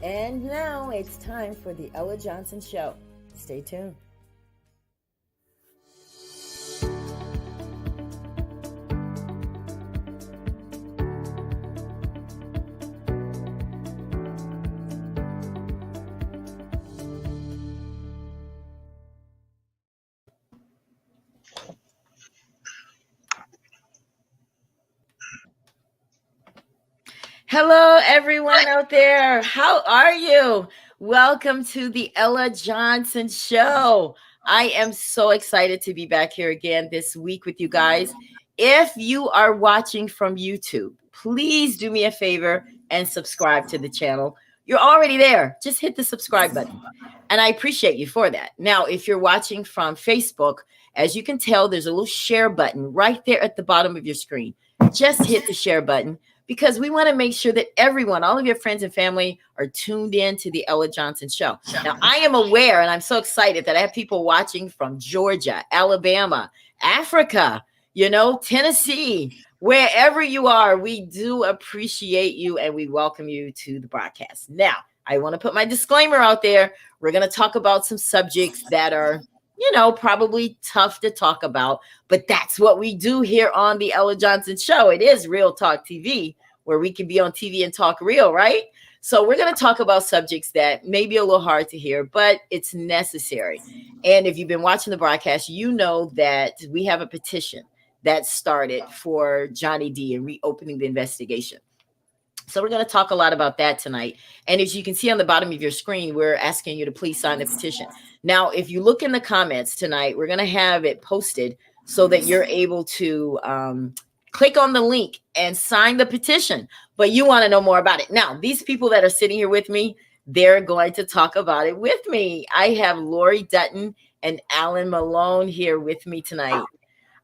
And now it's time for the Ella Johnson Show. Stay tuned. Hello, everyone out there. How are you? Welcome to the Ella Johnson Show. I am so excited to be back here again this week with you guys. If you are watching from YouTube, please do me a favor and subscribe to the channel. You're already there. Just hit the subscribe button. And I appreciate you for that. Now, if you're watching from Facebook, as you can tell, there's a little share button right there at the bottom of your screen. Just hit the share button, because we want to make sure that everyone, all of your friends and family, are tuned in to the Ella Johnson Show. Now, I am aware, and I'm so excited that I have people watching from Georgia, Alabama, Africa, Tennessee, wherever you are. We do appreciate you, and we welcome you to the broadcast. Now, I want to put my disclaimer out there. We're going to talk about some subjects that are probably tough to talk about, but that's what we do here on the Ella Johnson Show. It is Real Talk TV, where we can be on TV and talk real, right? So we're going to talk about subjects that may be a little hard to hear, but it's necessary. And if you've been watching the broadcast, you know that we have a petition that started for Johnny D and reopening the investigation. So we're going to talk a lot about that tonight. And as you can see on the bottom of your screen, we're asking you to please sign the petition. Now, if you look in the comments tonight, we're going to have it posted so that you're able to click on the link and sign the petition. But you want to know more about it. Now, these people that are sitting here with me, they're going to talk about it with me. I have Lori Dutton and Alan Malone here with me tonight.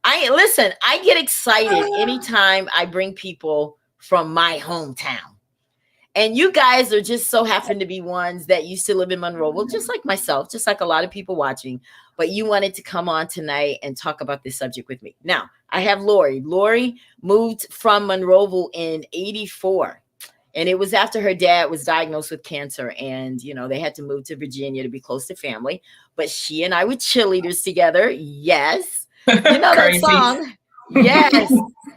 I get excited anytime I bring people from my hometown. And you guys are just so happen to be ones that used to live in Monroeville, just like myself, just like a lot of people watching. But you wanted to come on tonight and talk about this subject with me. Now, I have Lori. Lori moved from Monroeville in '84. And it was after her dad was diagnosed with cancer. And, they had to move to Virginia to be close to family. But she and I were cheerleaders together. Yes. You know that song? Yes.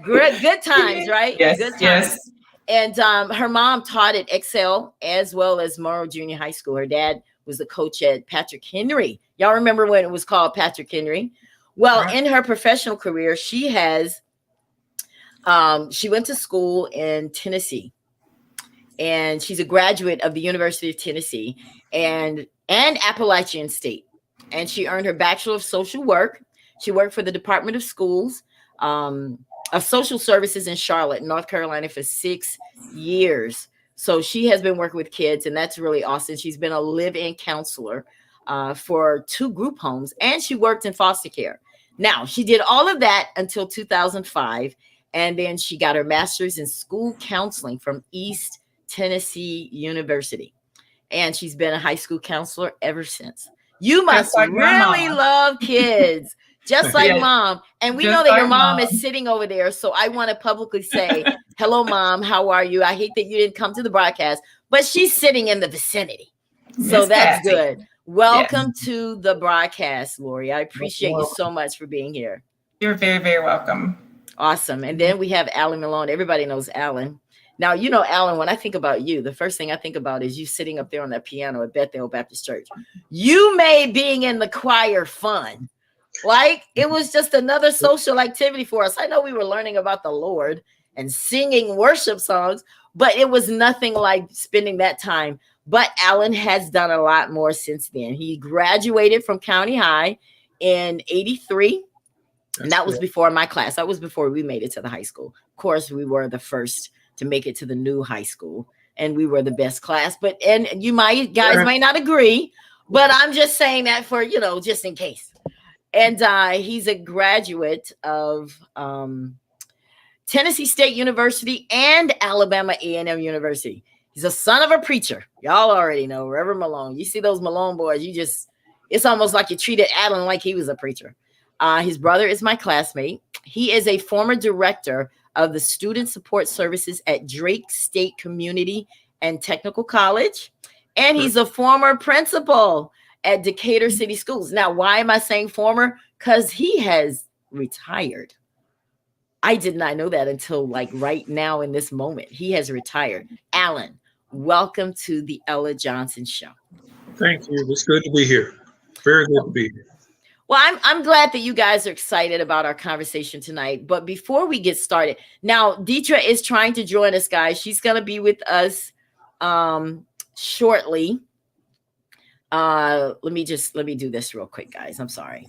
Good times, right? Yes. Good times. Yes. And her mom taught at Excel as well as Morrow Junior High School. Her dad was the coach at Patrick Henry. Y'all remember when it was called Patrick Henry? Well, in her professional career, she has, she went to school in Tennessee. And she's a graduate of the University of Tennessee and Appalachian State. And she earned her Bachelor of Social Work. She worked for the Department of Schools of Social Services in Charlotte, North Carolina for 6 years. So she has been working with kids, and that's really awesome. She's been a live-in counselor for 2 group homes, and she worked in foster care. Now, she did all of that until 2005, and then she got her master's in school counseling from East Tennessee University. And she's been a high school counselor ever since. You must really love kids. Just like mom. And we know that your mom is sitting over there. So I want to publicly say, hello, mom. How are you? I hate that you didn't come to the broadcast, but she's sitting in the vicinity. So that's good. Welcome to the broadcast, Lori. I appreciate you so much for being here. You're very, very welcome. Awesome. And then we have Alan Malone. Everybody knows Alan. Now, Alan, when I think about you, the first thing I think about is you sitting up there on that piano at Bethel Baptist Church. You made being in the choir fun. Like it was just another social activity for us. I know we were learning about the Lord and singing worship songs, but it was nothing like spending that time. But Alan has done a lot more since then. He graduated from County High in '83. And that was before my class. That was before we made it to the high school. Of course, we were the first to make it to the new high school, and we were the best class. And you guys might not agree, but I'm just saying that for, just in case. And he's a graduate of Tennessee State University and Alabama A&M University. He's a son of a preacher. Y'all already know, Reverend Malone. You see those Malone boys, it's almost like you treated Alan like he was a preacher. His brother is my classmate. He is a former director of the Student Support Services at Drake State Community and Technical College. And he's a former principal at Decatur City Schools. Now, why am I saying former? Because he has retired. I did not know that until like right now in this moment. He has retired. Alan, welcome to the Ella Johnson Show. Thank you. It's good to be here. Very good to be here. Well, I'm glad that you guys are excited about our conversation tonight. But before we get started, now Deitra is trying to join us, guys. She's going to be with us shortly. Let me do this real quick, guys. I'm sorry.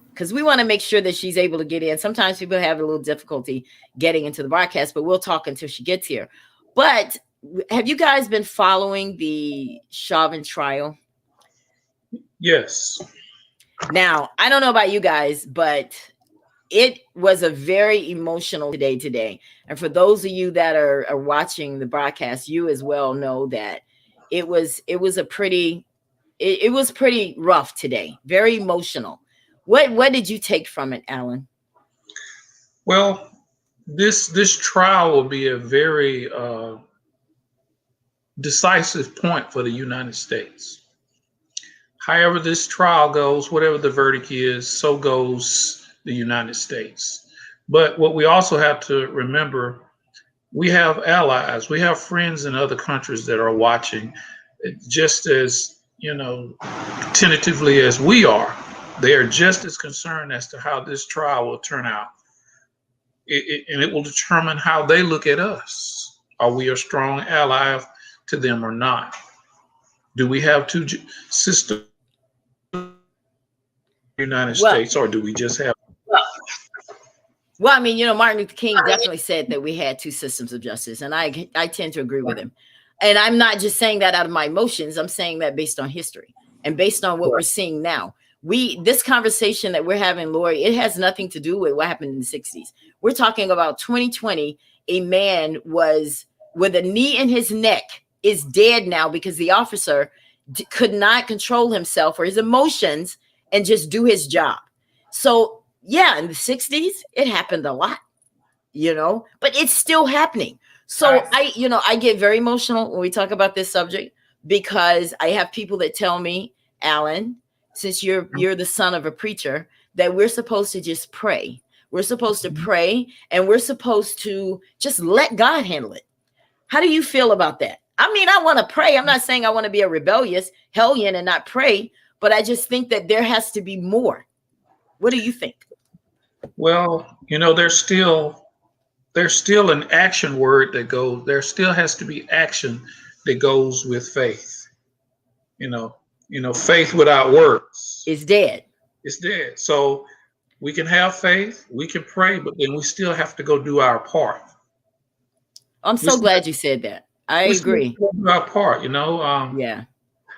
Because we want to make sure that she's able to get in. Sometimes people have a little difficulty getting into the broadcast, but we'll talk until she gets here. But have you guys been following the Chauvin trial? Yes. Now, I don't know about you guys, but it was a very emotional day today. And for those of you that are watching the broadcast, you as well know that it was pretty rough today. Very emotional. What did you take from it, Alan? Well, this trial will be a very decisive point for the United States. However this trial goes, whatever the verdict is, so goes the United States. But what we also have to remember, we have allies, we have friends in other countries that are watching just as, tentatively as we are. They are just as concerned as to how this trial will turn out. And it will determine how they look at us. Are we a strong ally to them or not? Do we have two systems in the United States, or do we just have? Well, I mean, Martin Luther King definitely said that we had two systems of justice, and I tend to agree with him. And I'm not just saying that out of my emotions. I'm saying that based on history and based on what we're seeing now. This conversation that we're having, Lori, it has nothing to do with what happened in the 60s. We're talking about 2020. A man was with a knee in his neck, is dead now because the officer could not control himself or his emotions and just do his job. So yeah, in the 60s, it happened a lot, but it's still happening. So I get very emotional when we talk about this subject, because I have people that tell me, Alan, since you're the son of a preacher, that we're supposed to just pray. We're supposed to pray, and we're supposed to just let God handle it. How do you feel about that? I mean, I want to pray. I'm not saying I want to be a rebellious hellion and not pray, but I just think that there has to be more. What do you think? Well, there's still an action word that goes. There still has to be action that goes with faith. Faith without works is dead. It's dead. So we can have faith, we can pray, but then we still have to go do our part. I'm so glad you said that. I agree. Do our part, Yeah.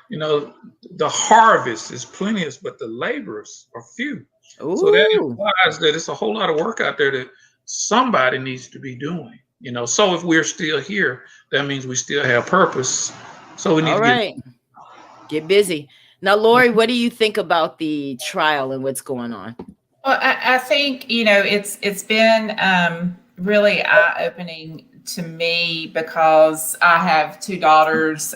The harvest is plenteous, but the laborers are few. Ooh. So that implies that it's a whole lot of work out there that somebody needs to be doing. So if we're still here, that means we still have purpose. So we need to get busy. Now, Lori, what do you think about the trial and what's going on? Well, I think, it's been really eye-opening to me, because I have two daughters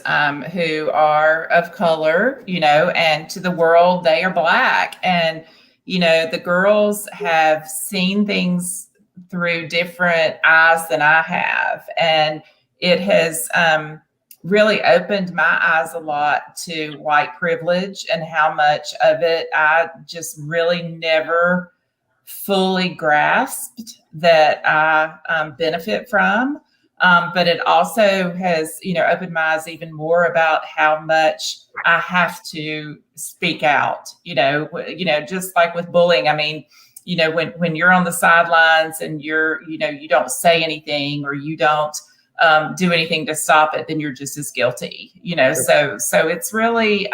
who are of color, and to the world, they are Black. And, the girls have seen things through different eyes than I have. And it has really opened my eyes a lot to white privilege and how much of it I just really never fully grasped that I benefit from. But it also has, opened my eyes even more about how much I have to speak out, just like with bullying. I mean, when you're on the sidelines and you don't say anything, or you don't do anything to stop it, then you're just as guilty, so it's really,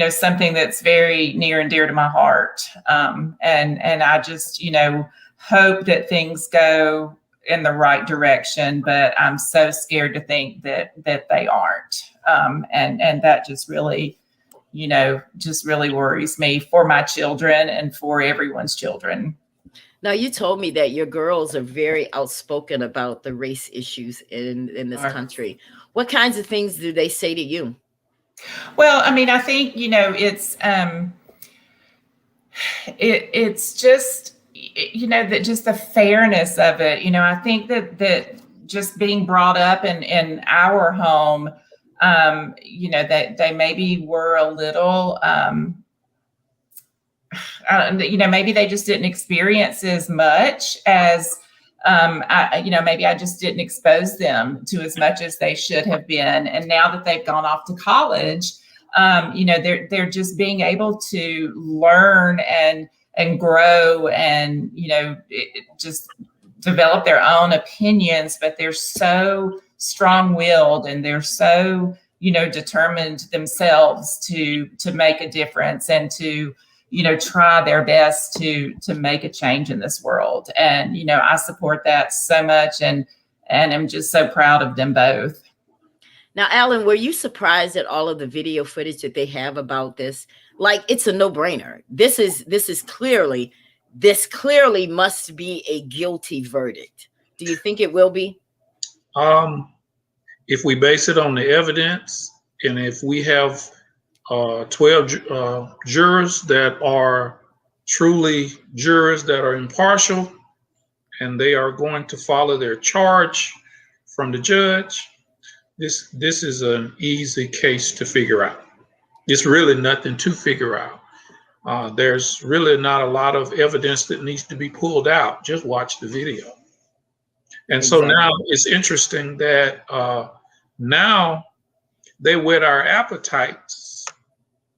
something that's very near and dear to my heart. And I just, hope that things go in the right direction, but I'm so scared to think that they aren't. And that just really, worries me for my children and for everyone's children. Now, you told me that your girls are very outspoken about the race issues in this country. What kinds of things do they say to you? Well, I mean, I think, it's just, that just the fairness of it. I think that just being brought up in our home, that they maybe were a little, maybe they just didn't experience as much as, maybe I just didn't expose them to as much as they should have been. And now that they've gone off to college, they're just being able to learn and grow and, just develop their own opinions, but they're so strong-willed and they're so, determined themselves to make a difference and to, try their best to make a change in this world. And, I support that so much and I'm just so proud of them both. Now, Alan, were you surprised at all of the video footage that they have about this? Like, it's a no-brainer. This clearly must be a guilty verdict. Do you think it will be? If we base it on the evidence, and if we have 12 jurors that are truly jurors that are impartial, and they are going to follow their charge from the judge, this is an easy case to figure out. It's really nothing to figure out. There's really not a lot of evidence that needs to be pulled out. Just watch the video. And exactly. So now it's interesting that now they whet our appetites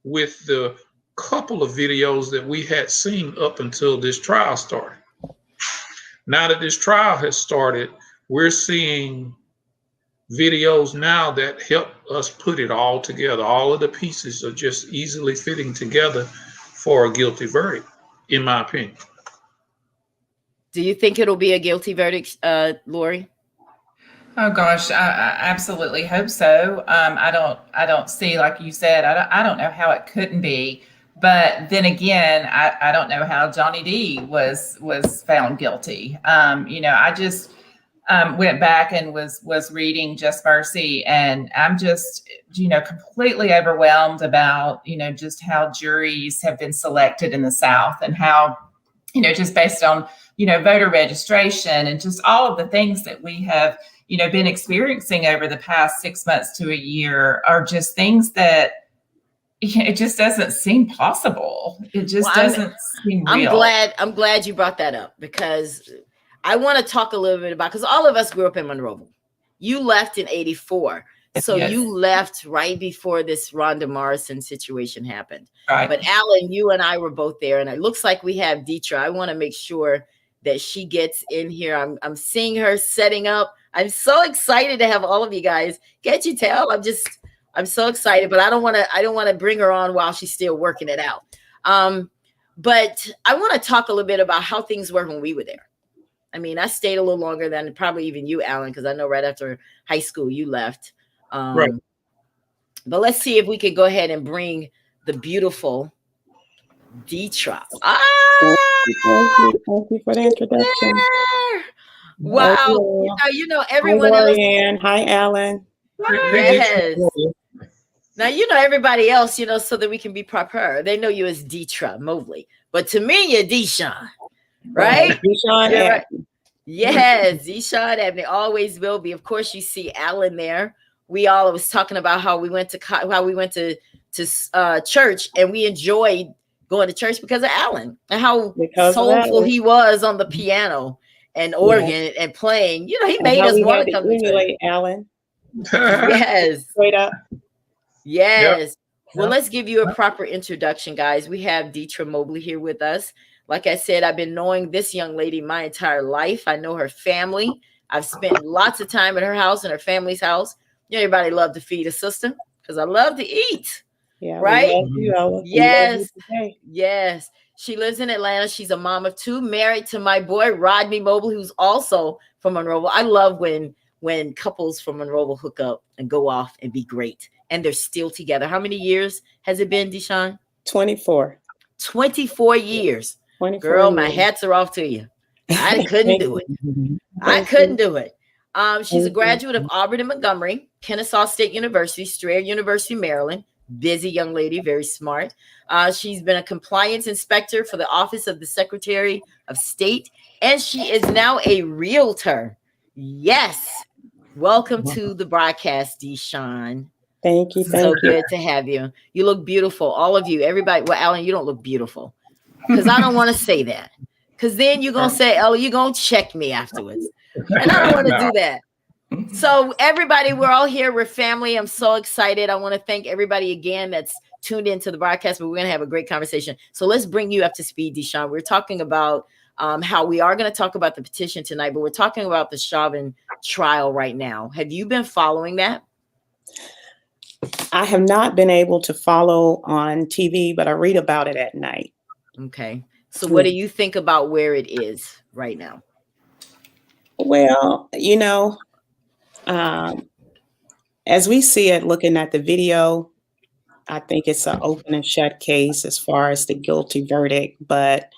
with the couple of videos that we had seen up until this trial started. Now that this trial has started, we're seeing videos now that help us put it all together. All of the pieces are just easily fitting together for a guilty verdict, in my opinion. Do you think it'll be a guilty verdict, Lori? Oh gosh, I absolutely hope so. I don't see, like you said, I don't know how it couldn't be. But then again, I don't know how Johnny D was found guilty. I just went back and was reading Just Mercy, and I'm just, completely overwhelmed about, just how juries have been selected in the South and how, just based on, voter registration and just all of the things that we have, been experiencing over the past 6 months to a year are just things that it just doesn't seem possible. It just doesn't seem real. I'm glad you brought that up, because I want to talk a little bit about, because all of us grew up in Monroeville. You left in 84. So yes. You left right before this Rhonda Morrison situation happened. Right. But Alan, you and I were both there, and it looks like we have Deitra. I want to make sure that she gets in here. I'm seeing her setting up. I'm so excited to have all of you guys. Can't you tell? I'm so excited, but I don't want to bring her on while she's still working it out. But I want to talk a little bit about how things were when we were there. I mean, I stayed a little longer than probably even you, Alan, because I know right after high school you left. Right. But let's see if we could go ahead and bring the beautiful Deitra. Thank you for the introduction. Wow. Everyone Hi, else. Lorianne. Hi, Alan. Yes. Now, everybody else, so that we can be proper. They know you as Deitra Mobley. But to me, you're Deshaun. Right? Deshaun right. Yes, Deshaun Abney always will be. Of course, you see Alan there. We all was talking about how we went to church, and we enjoyed going to church because of Alan and how soulful he was on the piano and organ and playing. He made us want to come to church. Alan. Yes. Straight up. Yes. Yep. Well, let's give you a proper introduction, guys. We have Deitra Mobley here with us. Like I said, I've been knowing this young lady my entire life. I know her family. I've spent lots of time at her house and her family's house. Everybody love to feed a sister because I love to eat. Yeah, right? Yes. Yes. She lives in Atlanta. She's a mom of two, married to my boy, Rodney Mobley, who's also from Monroeville. I love when couples from Monroeville hook up and go off and be great. And they're still together. How many years has it been, Deshaun? 24. 24 years. 24 Girl, years. my hats are off to you. I couldn't do it. I couldn't do it. She's a graduate of Auburn and Montgomery, Kennesaw State University, Strayer University, Maryland. Busy young lady, very smart. She's been a compliance inspector for the Office of the Secretary of State, and she is now a realtor. Yes. Welcome to the broadcast, Deshawn. Thank you. So good to have you. You look beautiful. All of you, everybody. Well, Alan, you don't look beautiful because I don't want to say that. Because then you're going to say, Ella, you're going to check me afterwards. And I don't want to do that. So everybody, we're all here. We're family. I'm so excited. I want to thank everybody again that's tuned into the broadcast, but we're going to have a great conversation. So let's bring you up to speed, Deshawn. We're talking about how we are going to talk about the petition tonight, but we're talking about the Chauvin trial right now. Have you been following that? I have not been able to follow on TV, but I read about it at night. Okay. So what do you think about where it is right now? Well, as we see it, looking at the video, I think it's an open and shut case as far as the guilty verdict. But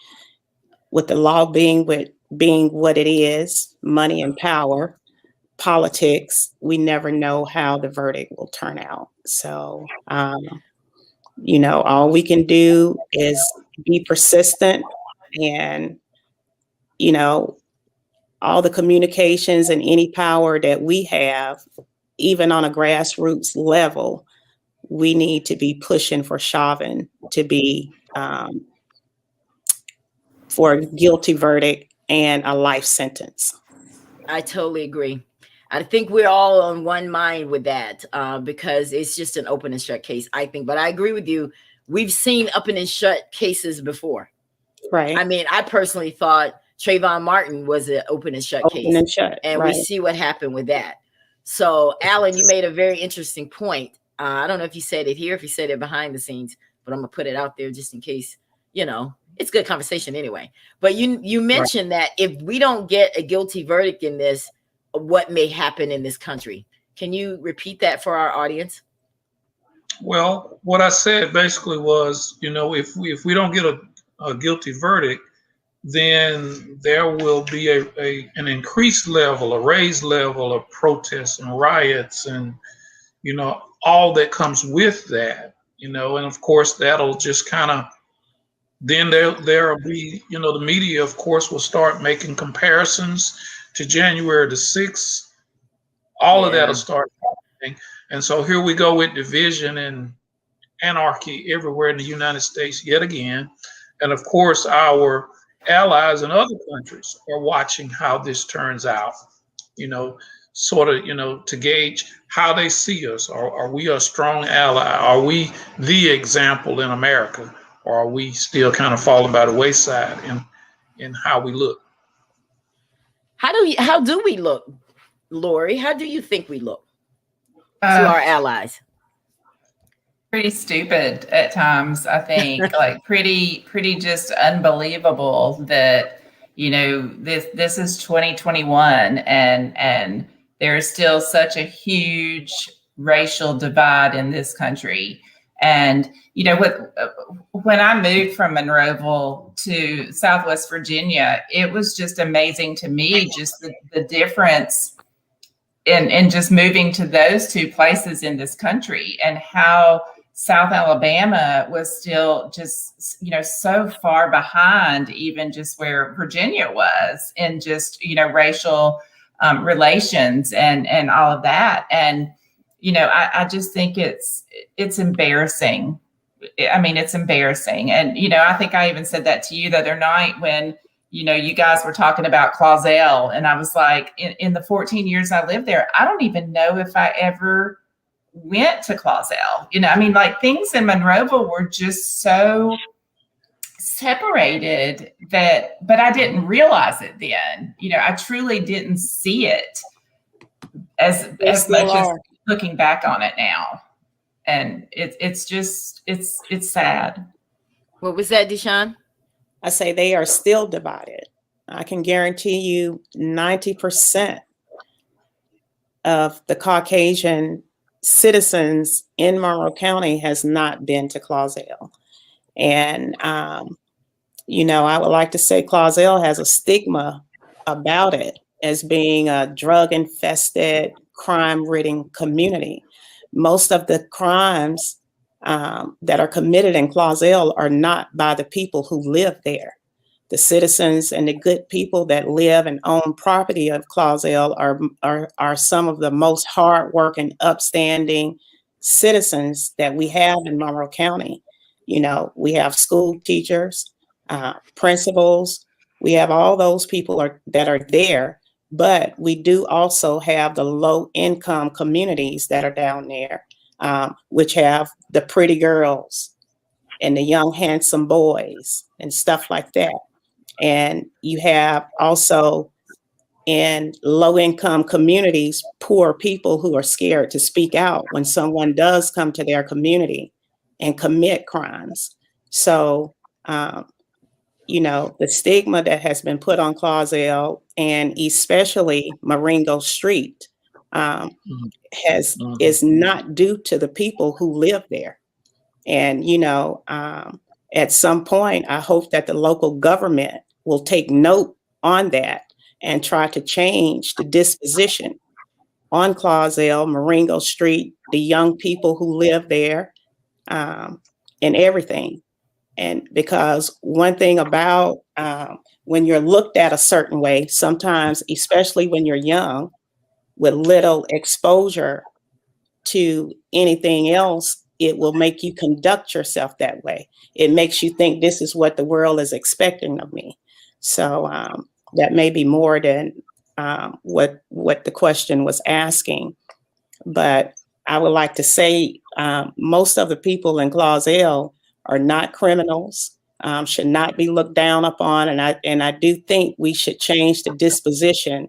with the law being what it is, money and power, politics, we never know how the verdict will turn out. So, all we can do is be persistent and, all the communications and any power that we have, even on a grassroots level, we need to be pushing for Chauvin to be for a guilty verdict and a life sentence. I totally agree. I think we're all on one mind with that because it's just an open and shut case, I think. But I agree with you. We've seen open and shut cases before. Right. I mean, I personally thought Trayvon Martin was an open and shut case. And right. We see what happened with that. So, Alan, you made a very interesting point. I don't know if you said it here, if you said it behind the scenes, but I'm going to put it out there just in case, it's good conversation anyway. But you mentioned that if we don't get a guilty verdict in this, what may happen in this country. Can you repeat that for our audience? Well, what I said basically was, if we don't get a guilty verdict, then there will be an increased level, a raised level of protests and riots and, all that comes with that, and of course that'll just kind of, then there'll be, the media, of course, will start making comparisons to January the 6th. All of that'll start happening. And so here we go with division and anarchy everywhere in the United States yet again. And of course, our allies in other countries are watching how this turns out, to gauge how they see us. Are we a strong ally? Are we the example in America? Or are we still kind of falling by the wayside in how we look? How do we look, Lori? How do you think we look to our allies? Pretty stupid at times, I think. Like pretty just unbelievable that this is 2021 and there's still such a huge racial divide in this country. And when I moved from Monroeville to Southwest Virginia, it was just amazing to me, just the difference in just moving to those two places in this country and how South Alabama was still just, so far behind even just where Virginia was in just, racial relations and all of that. And, I just think it's embarrassing. I mean, it's embarrassing. And, I think I even said that to you the other night when, you guys were talking about Clausell. And I was like, in the 14 years I lived there, I don't even know if I ever went to Clausell. Things in Monroeville were just so separated but I didn't realize it then. I truly didn't see it as much as looking back on it now. And it's sad. What was that, Deshawn? I say they are still divided. I can guarantee you 90% of the Caucasian citizens in Monroe County has not been to Clausell. And, I would like to say Clausell has a stigma about it. as being a drug-infested, crime-ridden community. Most of the crimes that are committed in Clausel are not by the people who live there. The citizens and the good people that live and own property of Clausel are some of the most hardworking, upstanding citizens that we have in Monroe County. You know, we have school teachers, principals. We have all those people that are there, but we do also have the low-income communities that are down there, which have the pretty girls and the young, handsome boys and stuff like that. And you have also in low-income communities, poor people who are scared to speak out when someone does come to their community and commit crimes. So, you know, the stigma that has been put on Clausel and especially Marengo Street is not due to the people who live there. And, you know, at some point, I hope that the local government will take note on that and try to change the disposition on Clausel, Marengo Street, the young people who live there, and everything. And because one thing about when you're looked at a certain way, sometimes, especially when you're young, with little exposure to anything else, it will make you conduct yourself that way. It makes you think this is what the world is expecting of me. So that may be more than what the question was asking. But I would like to say most of the people in Clausel are not criminals, should not be looked down upon. And I do think we should change the disposition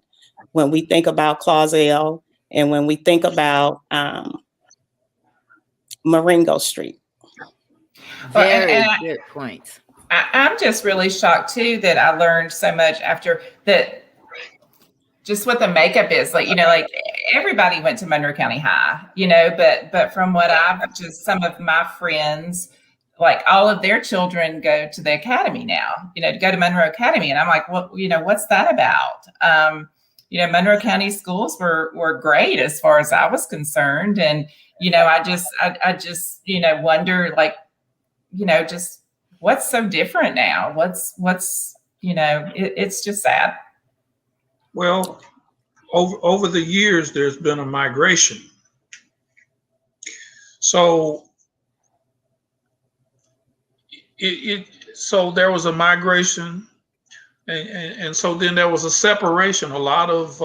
when we think about Clausel and when we think about Marengo Street. Very good point. I'm just really shocked too that I learned so much after that. Just what the makeup is like, you know, like everybody went to Monroe County High, you know, but from what I've just some of my friends, like all of their children go to the academy now, you know, to go to Monroe Academy, and I'm like, well, you know, what's that about? You know, Monroe County schools were great as far as I was concerned, and you know, I just you know wonder, like, you know, just what's so different now? What's you know, it's just sad. Well, over the years, there's been a migration. So so there was a migration, and so then there was a separation. A lot of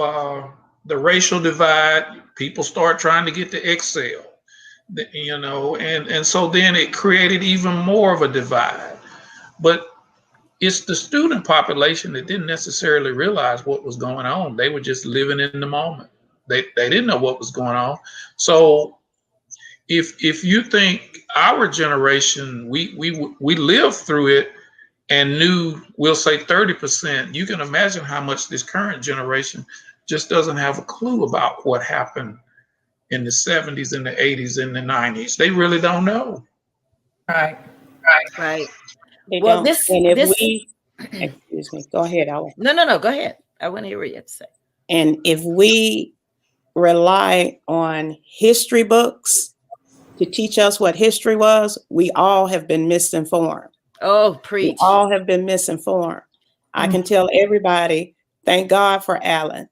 the racial divide. People start trying to get to excel, you know, and so then it created even more of a divide. But it's the student population that didn't necessarily realize what was going on. They were just living in the moment. They didn't know what was going on. So if you think our generation, we lived through it and knew, we'll say 30%, you can imagine how much this current generation just doesn't have a clue about what happened in the 70s and the 80s and the 90s. They really don't know. Right. Well, excuse me, go ahead, Alan. No, go ahead. I want to hear what you have to say. And if we rely on history books to teach us what history was, we all have been misinformed. Oh, preach. We all have been misinformed. I can tell everybody, thank God for Alan.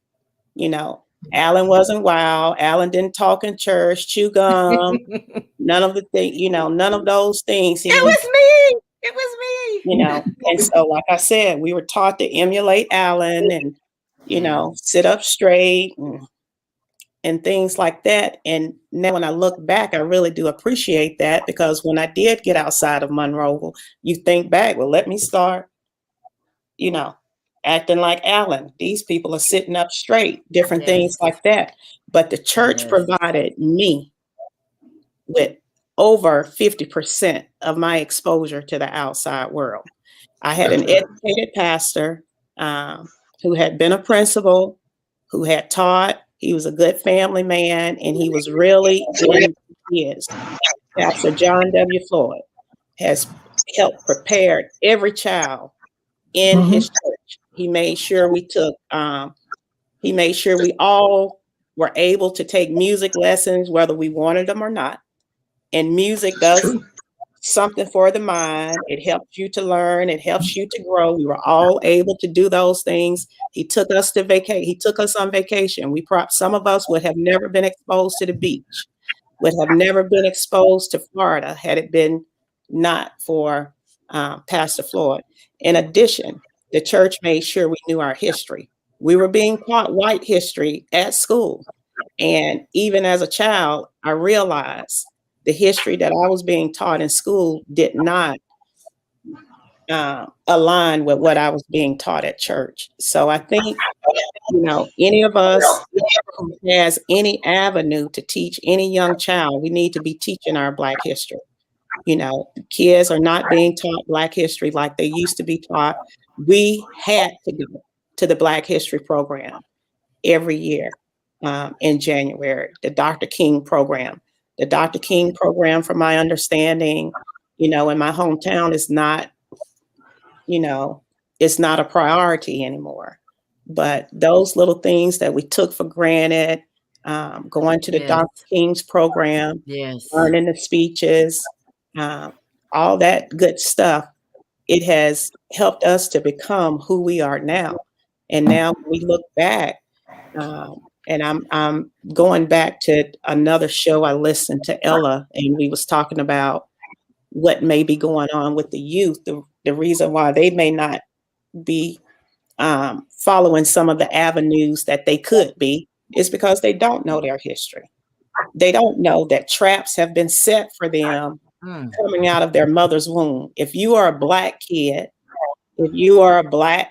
You know, Alan wasn't wild. Alan didn't talk in church, chew gum, none of the things, you know, none of those things. It was me. You know, and so, like I said, we were taught to emulate Alan and, you know, sit up straight and things like that. And now when I look back, I really do appreciate that, because when I did get outside of Monroe, you think back, well, let me start, you know, acting like Alan. These people are sitting up straight, different things like that. But the church provided me with over 50% of my exposure to the outside world. I had an educated pastor who had been a principal, who had taught. He was a good family man, and he was really in his. Pastor John W. Floyd has helped prepare every child in his church. He made sure we took He made sure we all were able to take music lessons, whether we wanted them or not. And music It's does true. something for the mind. It helps you to learn. It helps you to grow. We were all able to do those things. He took us to vacation. He took us on vacation. Some of us would have never been exposed to the beach, would have never been exposed to Florida had it been not for Pastor Floyd. In addition, the church made sure we knew our history. We were being taught white history at school. And even as a child, I realized the history that I was being taught in school did not align with what I was being taught at church. So I think, any of us who has any avenue to teach any young child, we need to be teaching our Black history. Kids are not being taught Black history like they used to be taught. We had to go to the Black History program every year in January, the Dr. King program. The Dr. King program, from my understanding, in my hometown is not, it's not a priority anymore. But those little things that we took for granted, going to the Yes. Dr. King's program, Yes. learning the speeches, all that good stuff, it has helped us to become who we are now. And now we look back, and I'm going back to another show I listened to, Ella, and we was talking about what may be going on with the youth. The reason why they may not be following some of the avenues that they could be is because they don't know their history. They don't know that traps have been set for them coming out of their mother's womb. If you are a Black kid, if you are a Black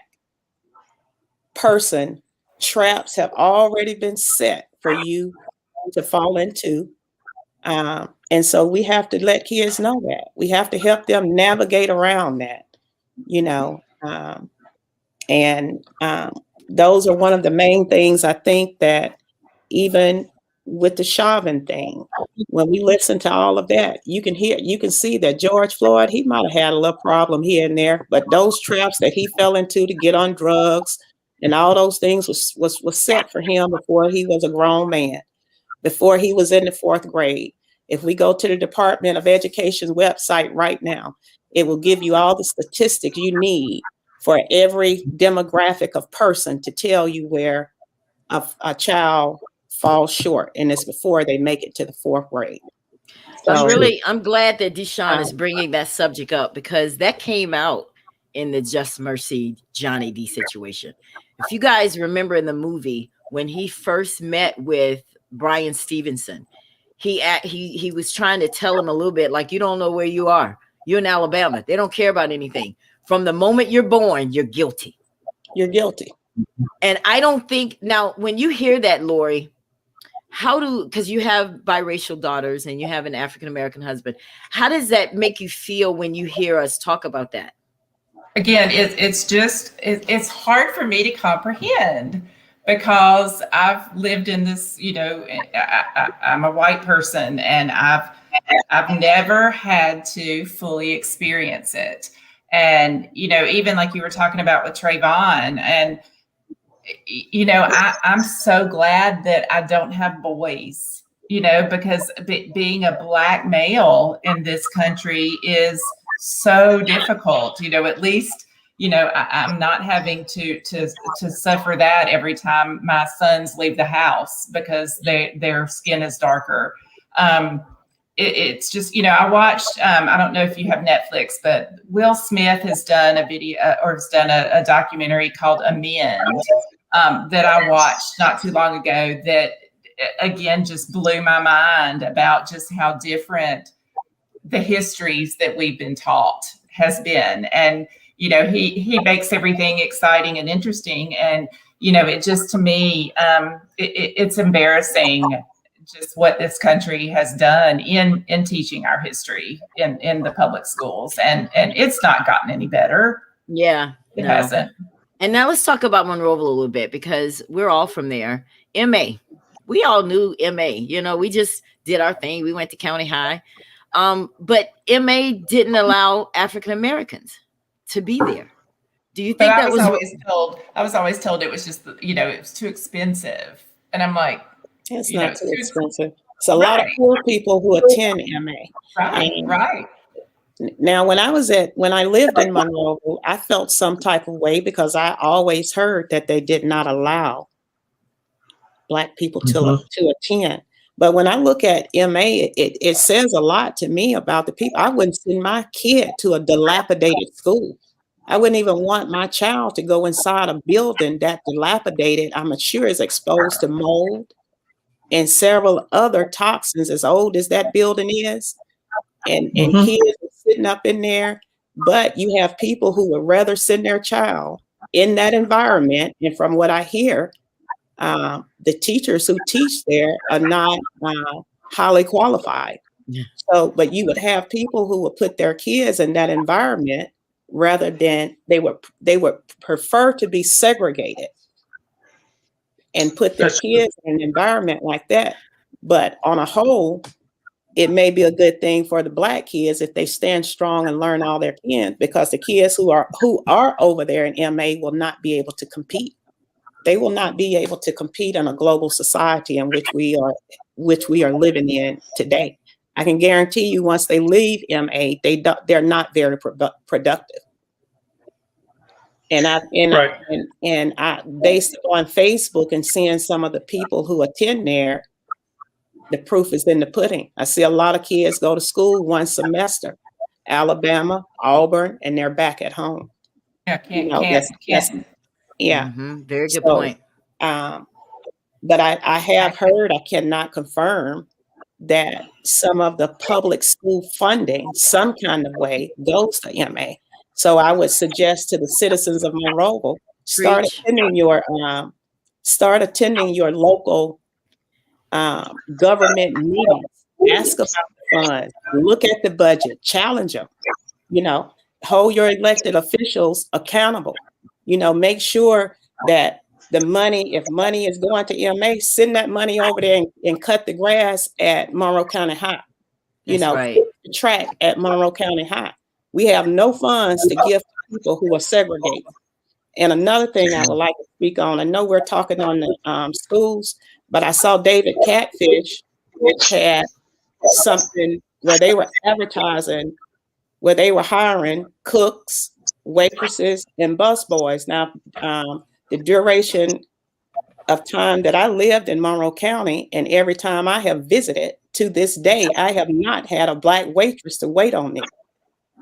person, traps have already been set for you to fall into. And so we have to let kids know that. We have to help them navigate around that, and those are one of the main things I think that even with the Chauvin thing, when we listen to all of that, you can see that George Floyd, he might have had a little problem here and there, but those traps that he fell into to get on drugs and all those things was set for him before he was a grown man, before he was in the 4th grade. If we go to the Department of Education's website right now, it will give you all the statistics you need for every demographic of person to tell you where a child falls short, and it's before they make it to the 4th grade. So, I'm glad that Deshaun is bringing that subject up, because that came out in the Just Mercy Johnny D situation. If you guys remember in the movie, when he first met with Brian Stevenson, he was trying to tell him a little bit like, you don't know where you are. You're in Alabama. They don't care about anything. From the moment you're born, you're guilty. You're guilty. And I don't think, now when you hear that, Lori, because you have biracial daughters and you have an African-American husband, how does that make you feel when you hear us talk about that? Again, it's hard for me to comprehend, because I've lived in this, I'm a white person, and I've never had to fully experience it. And, even like you were talking about with Trayvon, and, I'm so glad that I don't have boys, because being a Black male in this country is so difficult. At least, I'm not having to suffer that every time my sons leave the house because their skin is darker. It's just, I watched, I don't know if you have Netflix, but Will Smith has done a video, or has done a documentary called Amend, that I watched not too long ago, that again just blew my mind about just how different the histories that we've been taught has been. And, he makes everything exciting and interesting. And, it just, to me, it's embarrassing just what this country has done in teaching our history in the public schools. And it's not gotten any better. Yeah. It hasn't. And now let's talk about Monroeville a little bit, because we're all from there. MA. We all knew MA. We just did our thing. We went to County High. But MA didn't allow African Americans to be there. Do you But think I that was was always told it was just, it was too expensive. And I'm like, It's not it's too too expensive. It's a lot of right, poor people who attend MA. right, And right. now, when I lived in Monroe, I felt some type of way because I always heard that they did not allow Black people to attend. But when I look at MA, it says a lot to me about the people. I wouldn't send my kid to a dilapidated school. I wouldn't even want my child to go inside a building that dilapidated, I'm sure is exposed to mold and several other toxins as old as that building is. And kids are sitting up in there, but you have people who would rather send their child in that environment. And from what I hear, the teachers who teach there are not highly qualified. Yeah. So, but you would have people who would put their kids in that environment rather than they would prefer to be segregated and put their kids in an environment like that. But on a whole, it may be a good thing for the Black kids if they stand strong and learn all their can, because the kids who are over there in MA will not be able to compete. They will not be able to compete in a global society in which we are living in today. I can guarantee you, once they leave MA, they're not very productive. And I based on Facebook and seeing some of the people who attend there, the proof is in the pudding. I see a lot of kids go to school one semester, Alabama, Auburn, and they're back at home. Yeah, can't. Yeah. Mm-hmm. Very good point. But I have heard, I cannot confirm, that some of the public school funding, some kind of way, goes to MA. So I would suggest to the citizens of Monroe, start attending your local government meetings. Ask about the funds. Look at the budget. Challenge them. Hold your elected officials accountable. Make sure that the money, if money is going to MA, send that money over there and cut the grass at Monroe County High. Right. Put the track at Monroe County High. We have no funds to give to people who are segregated. And another thing I would like to speak on, I know we're talking on the schools, but I saw David Catfish had something where they were advertising, where they were hiring cooks, waitresses, and busboys. Now, the duration of time that I lived in Monroe County, and every time I have visited to this day, I have not had a Black waitress to wait on me.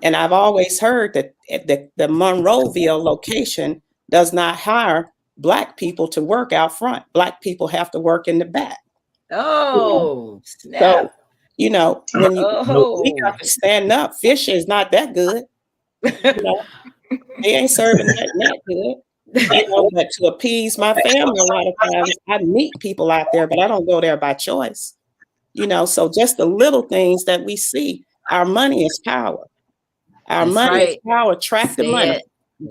And I've always heard that the Monroeville location does not hire Black people to work out front. Black people have to work in the back. Oh, snap. So, when we have to stand up, fish is not that good. They ain't serving that good. But to appease my family, a lot of times I meet people out there, but I don't go there by choice. So just the little things that we see. Our money is power. Our money is power. Track the money.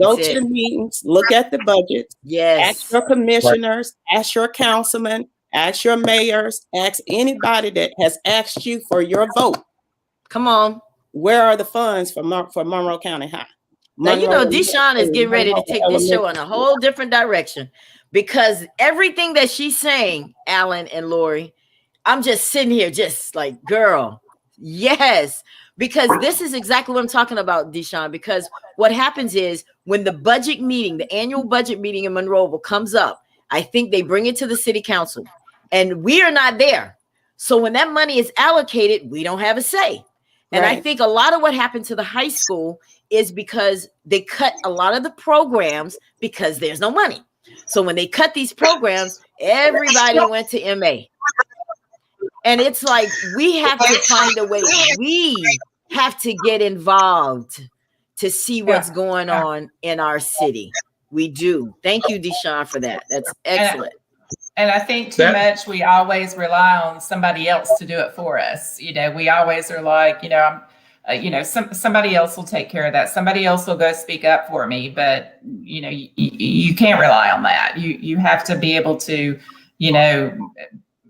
Go to the meetings. Look at the budget. Yes. Ask your commissioners. Ask your councilmen. Ask your mayors. Ask anybody that has asked you for your vote. Come on. Where are the funds for Monroe County High? Now, Deshawn is getting ready to take this show in a whole different direction, because everything that she's saying, Alan and Lori, I'm just sitting here just like, girl, yes, because this is exactly what I'm talking about, Deshawn, because what happens is when the budget meeting, the annual budget meeting in Monroeville comes up, I think they bring it to the city council and we are not there. So when that money is allocated, we don't have a say. And I think a lot of what happened to the high school is because they cut a lot of the programs because there's no money. So when they cut these programs, everybody went to MA. And it's like, we have to find a way. We have to get involved to see what's going on in our city. We do. Thank you, Deshawn, for that. That's excellent. And I think too much, we always rely on somebody else to do it for us. We always are like, somebody else will take care of that. Somebody else will go speak up for me. But, you can't rely on that. You have to be able to,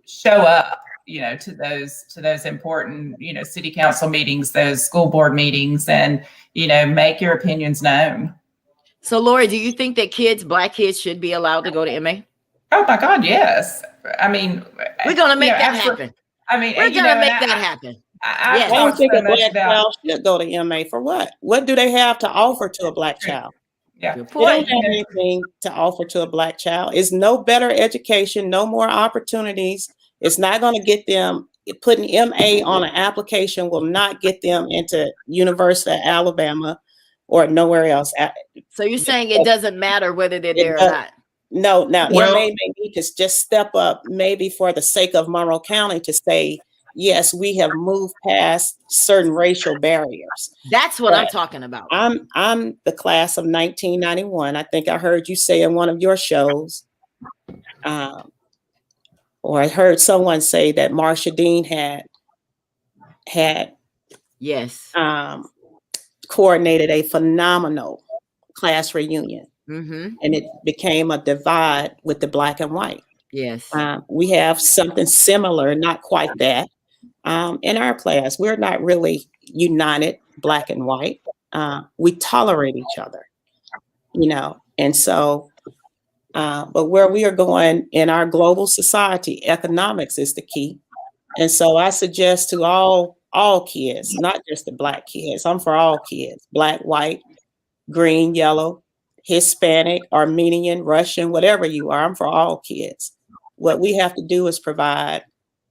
show up, to those important, city council meetings, those school board meetings, and, make your opinions known. So, Lori, do you think that Black kids, should be allowed to go to MA? Oh my God, yes. I mean, We're gonna make that absolutely. happen. I mean, We're you gonna know, make and that happen. I've I don't talked think so a much Black about. child should go to MA for what? What do they have to offer to a Black True. child? Yeah. Good They don't point. have anything to offer to a Black child. It's no better education, no more opportunities. It's not going to get them. Putting MA on an application will not get them into University of Alabama or nowhere else. So you're saying it doesn't matter whether they're It there or does- not? No, now Well- MA may need to just step up, maybe for the sake of Monroe County, to say, yes, we have moved past certain racial barriers. That's what I'm But talking about. I'm the class of 1991. I think I heard you say in one of your shows, or I heard someone say that Marsha Dean had Yes. coordinated a phenomenal class reunion, Mm-hmm. and it became a divide with the Black and white. Yes. We have something similar, not quite that, in our class. We're not really united, Black and white. We tolerate each other, and so, but where we are going in our global society, economics is the key. And so I suggest to all kids, not just the Black kids, I'm for all kids, Black, white, green, yellow, Hispanic, Armenian, Russian, whatever you are, I'm for all kids. What we have to do is provide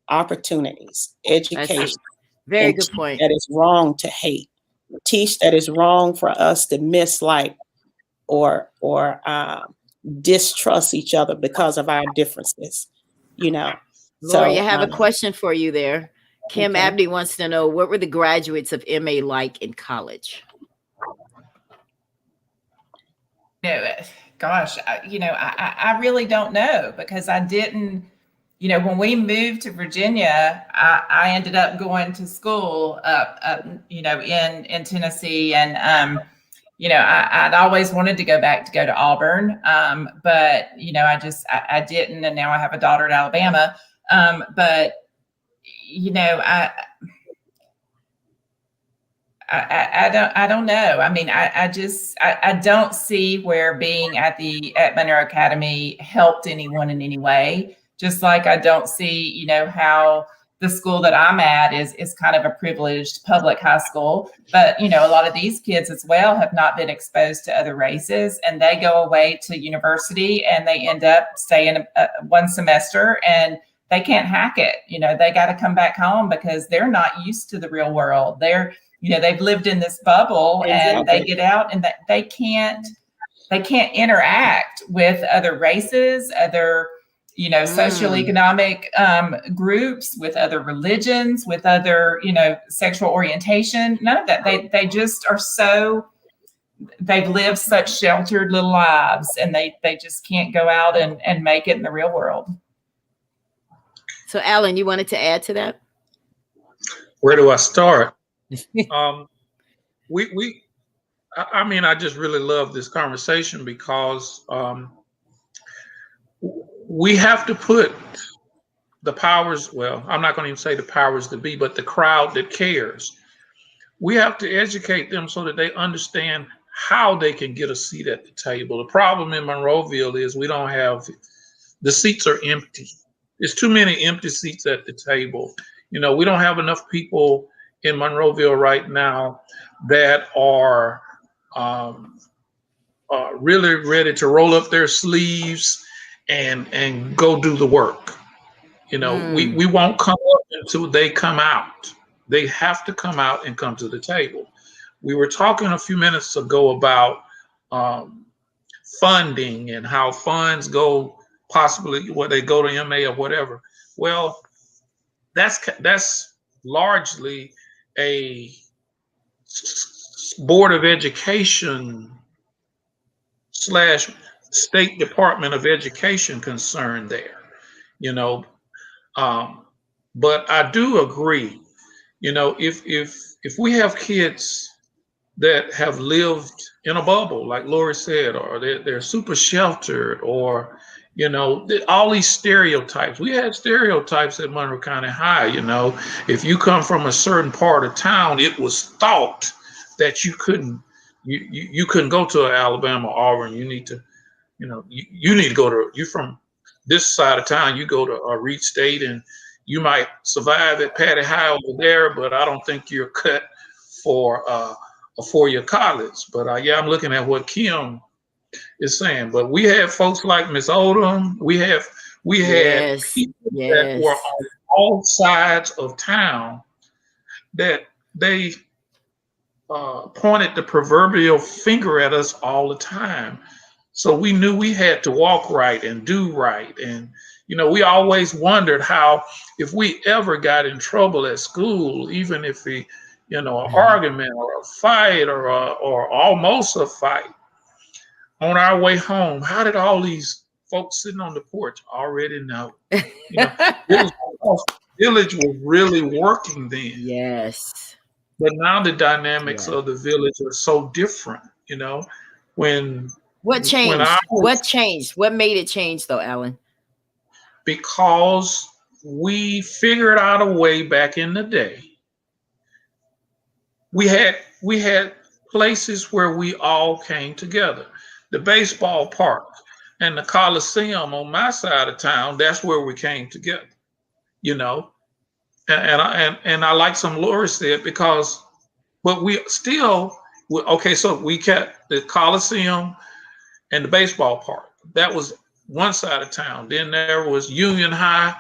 opportunities, education. Very good point. That it's wrong to hate. Teach that it's wrong for us to mislike or distrust each other because of our differences. Lori, I have a question for you there. Kim Okay. Abney wants to know, what were the graduates of MA like in college? Gosh, I really don't know, because I didn't, when we moved to Virginia, I ended up going to school up in Tennessee, and I'd always wanted to go to Auburn, but I didn't, and now I have a daughter at Alabama, but I don't know. I mean, I don't see where being at Monroe Academy helped anyone in any way. Just like I don't see, how the school that I'm at is kind of a privileged public high school. But, a lot of these kids as well have not been exposed to other races, and they go away to university and they end up staying one semester, and they can't hack it. They got to come back home because they're not used to the real world. They've lived in this bubble. Exactly. And they get out and they can't interact with other races, other, socioeconomic groups, with other religions, with other, sexual orientation. None of that. They just are they've lived such sheltered little lives, and they just can't go out and make it in the real world. So, Alan, you wanted to add to that? Where do I start? I just really love this conversation because we have to put the powers, well, I'm not going to even say the powers that be, but the crowd that cares. We have to educate them so that they understand how they can get a seat at the table. The problem in Monroeville is the seats are empty. There's too many empty seats at the table. We don't have enough people in Monroeville right now that are really ready to roll up their sleeves and go do the work. We won't come up until they come out. They have to come out and come to the table. We were talking a few minutes ago about funding and how funds go, possibly where they go to MA or whatever. Well, that's largely a Board of Education / State Department of Education concern there, but I do agree, if we have kids that have lived in a bubble, like Lori said, or they're super sheltered, or all these stereotypes. We had stereotypes at Monroe County High. If you come from a certain part of town, it was thought that you couldn't You couldn't go to Alabama or Auburn. You need to, you need to go to, you from this side of town, you go to Reed State, and you might survive at Patty High over there, but I don't think you're cut for a 4-year college. But yeah, I'm looking at what Kim is saying. But we had folks like Miss Odom. We had people that were on all sides of town that they pointed the proverbial finger at us all the time. So we knew we had to walk right and do right. And, we always wondered how, if we ever got in trouble at school, even if we, an argument or a fight or almost a fight, on our way home, how did all these folks sitting on the porch already know? Village was really working then. Yes. But now the dynamics of the village are so different, What changed? What changed? What made it change though, Alan? Because we figured out a way back in the day. We had places where we all came together. The baseball park and the Coliseum on my side of town, that's where we came together, And I like some Lori said, because, but we still, okay, so we kept the Coliseum and the baseball park. That was one side of town. Then there was Union High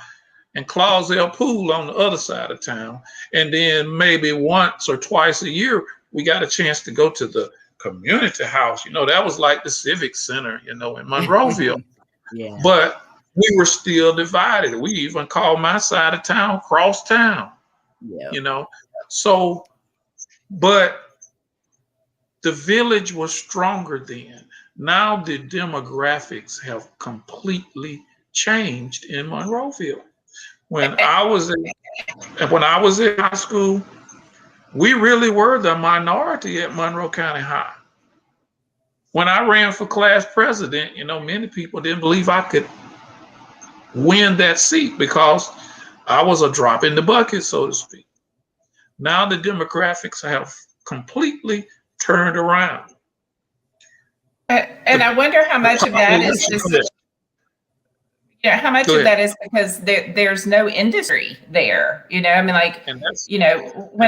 and Clausdale Pool on the other side of town. And then maybe once or twice a year, we got a chance to go to the community house. That was like the Civic Center, in Monroeville. Yeah. But we were still divided. We even called my side of town Cross Town. Yeah. So, but the village was stronger then. Now the demographics have completely changed in Monroeville. When I was in high school, we really were the minority at Monroe County High. When I ran for class president, many people didn't believe I could win that seat because I was a drop in the bucket, so to speak. Now the demographics have completely turned around. And I wonder how much of that is just, how much of that is because there's no industry there, when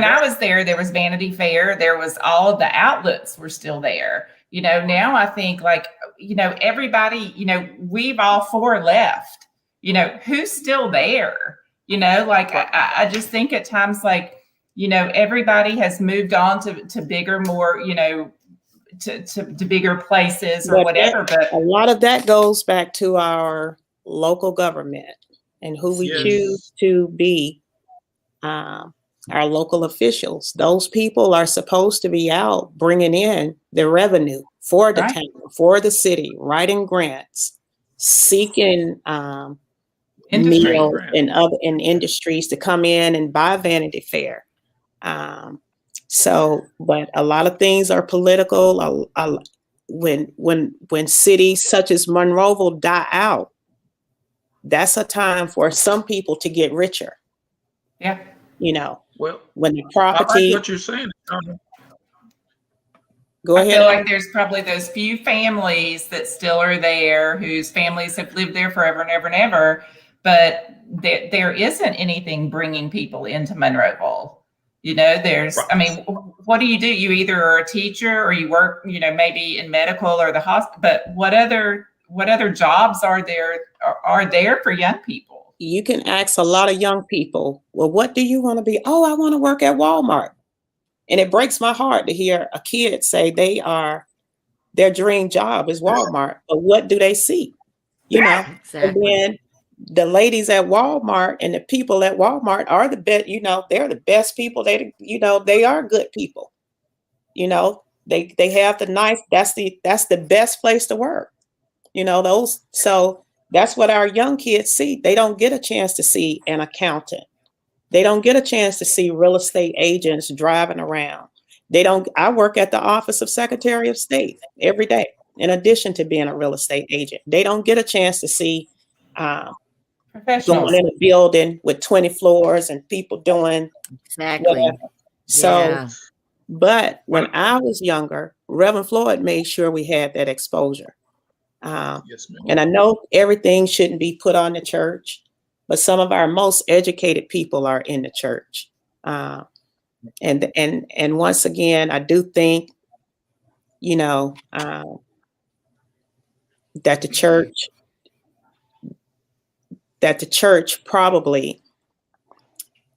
I was there was Vanity Fair, there was all of the outlets were still there. Now I think everybody, we've all 4 left, who's still there? I just think at times everybody has moved on to bigger, more, to bigger places or whatever. But a lot of that goes back to our local government and who we choose to be our local officials. Those people are supposed to be out bringing in the revenue for the town, for the city, writing grants, seeking meals and other industries to come in and buy Vanity Fair. But a lot of things are political. When cities such as Monroeville die out, that's a time for some people to get richer. Yeah. Well, when the property. I like what you're saying. Go ahead. I feel like there's probably those few families that still are there, whose families have lived there forever and ever and ever, but there isn't anything bringing people into Monroeville. What do? You either are a teacher or you work, maybe in medical or the hospital, but what other jobs are there for young people? You can ask a lot of young people, well, what do you want to be? Oh, I want to work at Walmart. And it breaks my heart to hear a kid say their dream job is Walmart, but what do they see? Exactly. And then the ladies at Walmart and the people at Walmart are the best, they're the best people. They are good people. They have the nice, that's the best place to work. So that's what our young kids see. They don't get a chance to see an accountant. They don't get a chance to see real estate agents driving around. I work at the Office of Secretary of State every day, in addition to being a real estate agent. They don't get a chance to see professionals going in a building with 20 floors and people doing exactly. whatever. So But when I was younger, Reverend Floyd made sure we had that exposure. Yes, ma'am. And I know everything shouldn't be put on the church, but some of our most educated people are in the church. And once again, I do think, you know, that the church probably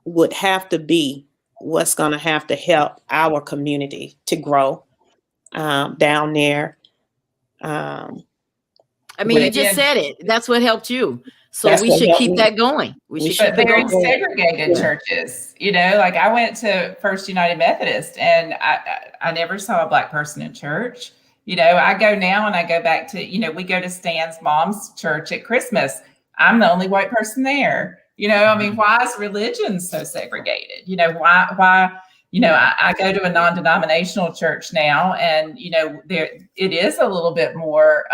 would have to be what's going to have to help our community to grow down there. I mean, you But just again, said it. That's what helped you. So That's we what should helped keep me. that going. We should keep but it very going. segregated Yeah. churches, you know, like I went to First United Methodist and I never saw a Black person in church. You know, I go now and I go back to, you know, we go to Stan's mom's church at Christmas. I'm the only white person there. You know, I mean, why is religion so segregated? You know, why, you know, I go to a non-denominational church now and, you know, there, it is a little bit more,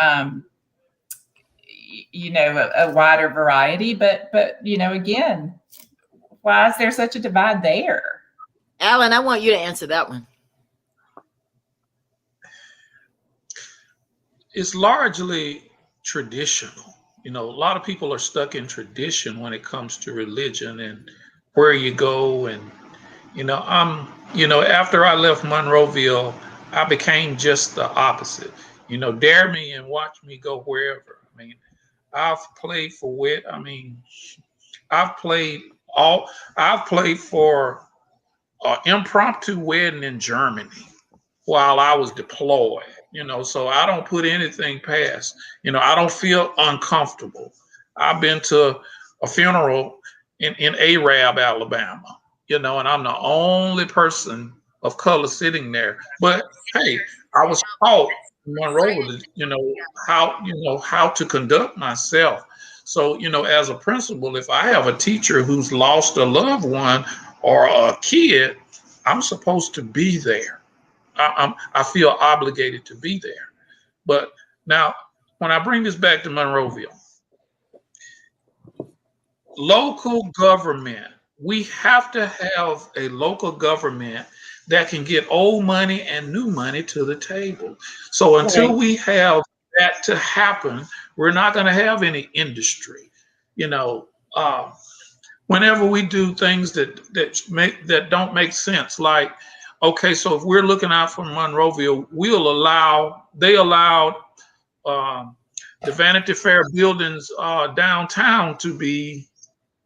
you know, a wider variety, but, you know, again, why is there such a divide there? Alan, I want you to answer that one. It's largely traditional. You know, a lot of people are stuck in tradition when it comes to religion and where you go. And, you know, after I left Monroeville, I became just the opposite. You know, dare me and watch me go wherever. I mean, I've played for wit. I mean, I've played for an impromptu wedding in Germany while I was deployed, you know, so I don't put anything past, you know, I don't feel uncomfortable. I've been to a funeral in Arab, Alabama, you know, and I'm the only person of color sitting there. But hey, I was taught in Monroe, how to conduct myself. So, you know, as a principal, if I have a teacher who's lost a loved one or a kid, I'm supposed to be there. I feel obligated to be there. But now, when I bring this back to Monroeville, local government, we have to have a local government that can get old money and new money to the table. So until we have that to happen, we're not going to have any industry. You know, whenever we do things that don't make sense, like, okay, so if we're looking out for Monroeville, they allowed the Vanity Fair buildings downtown to be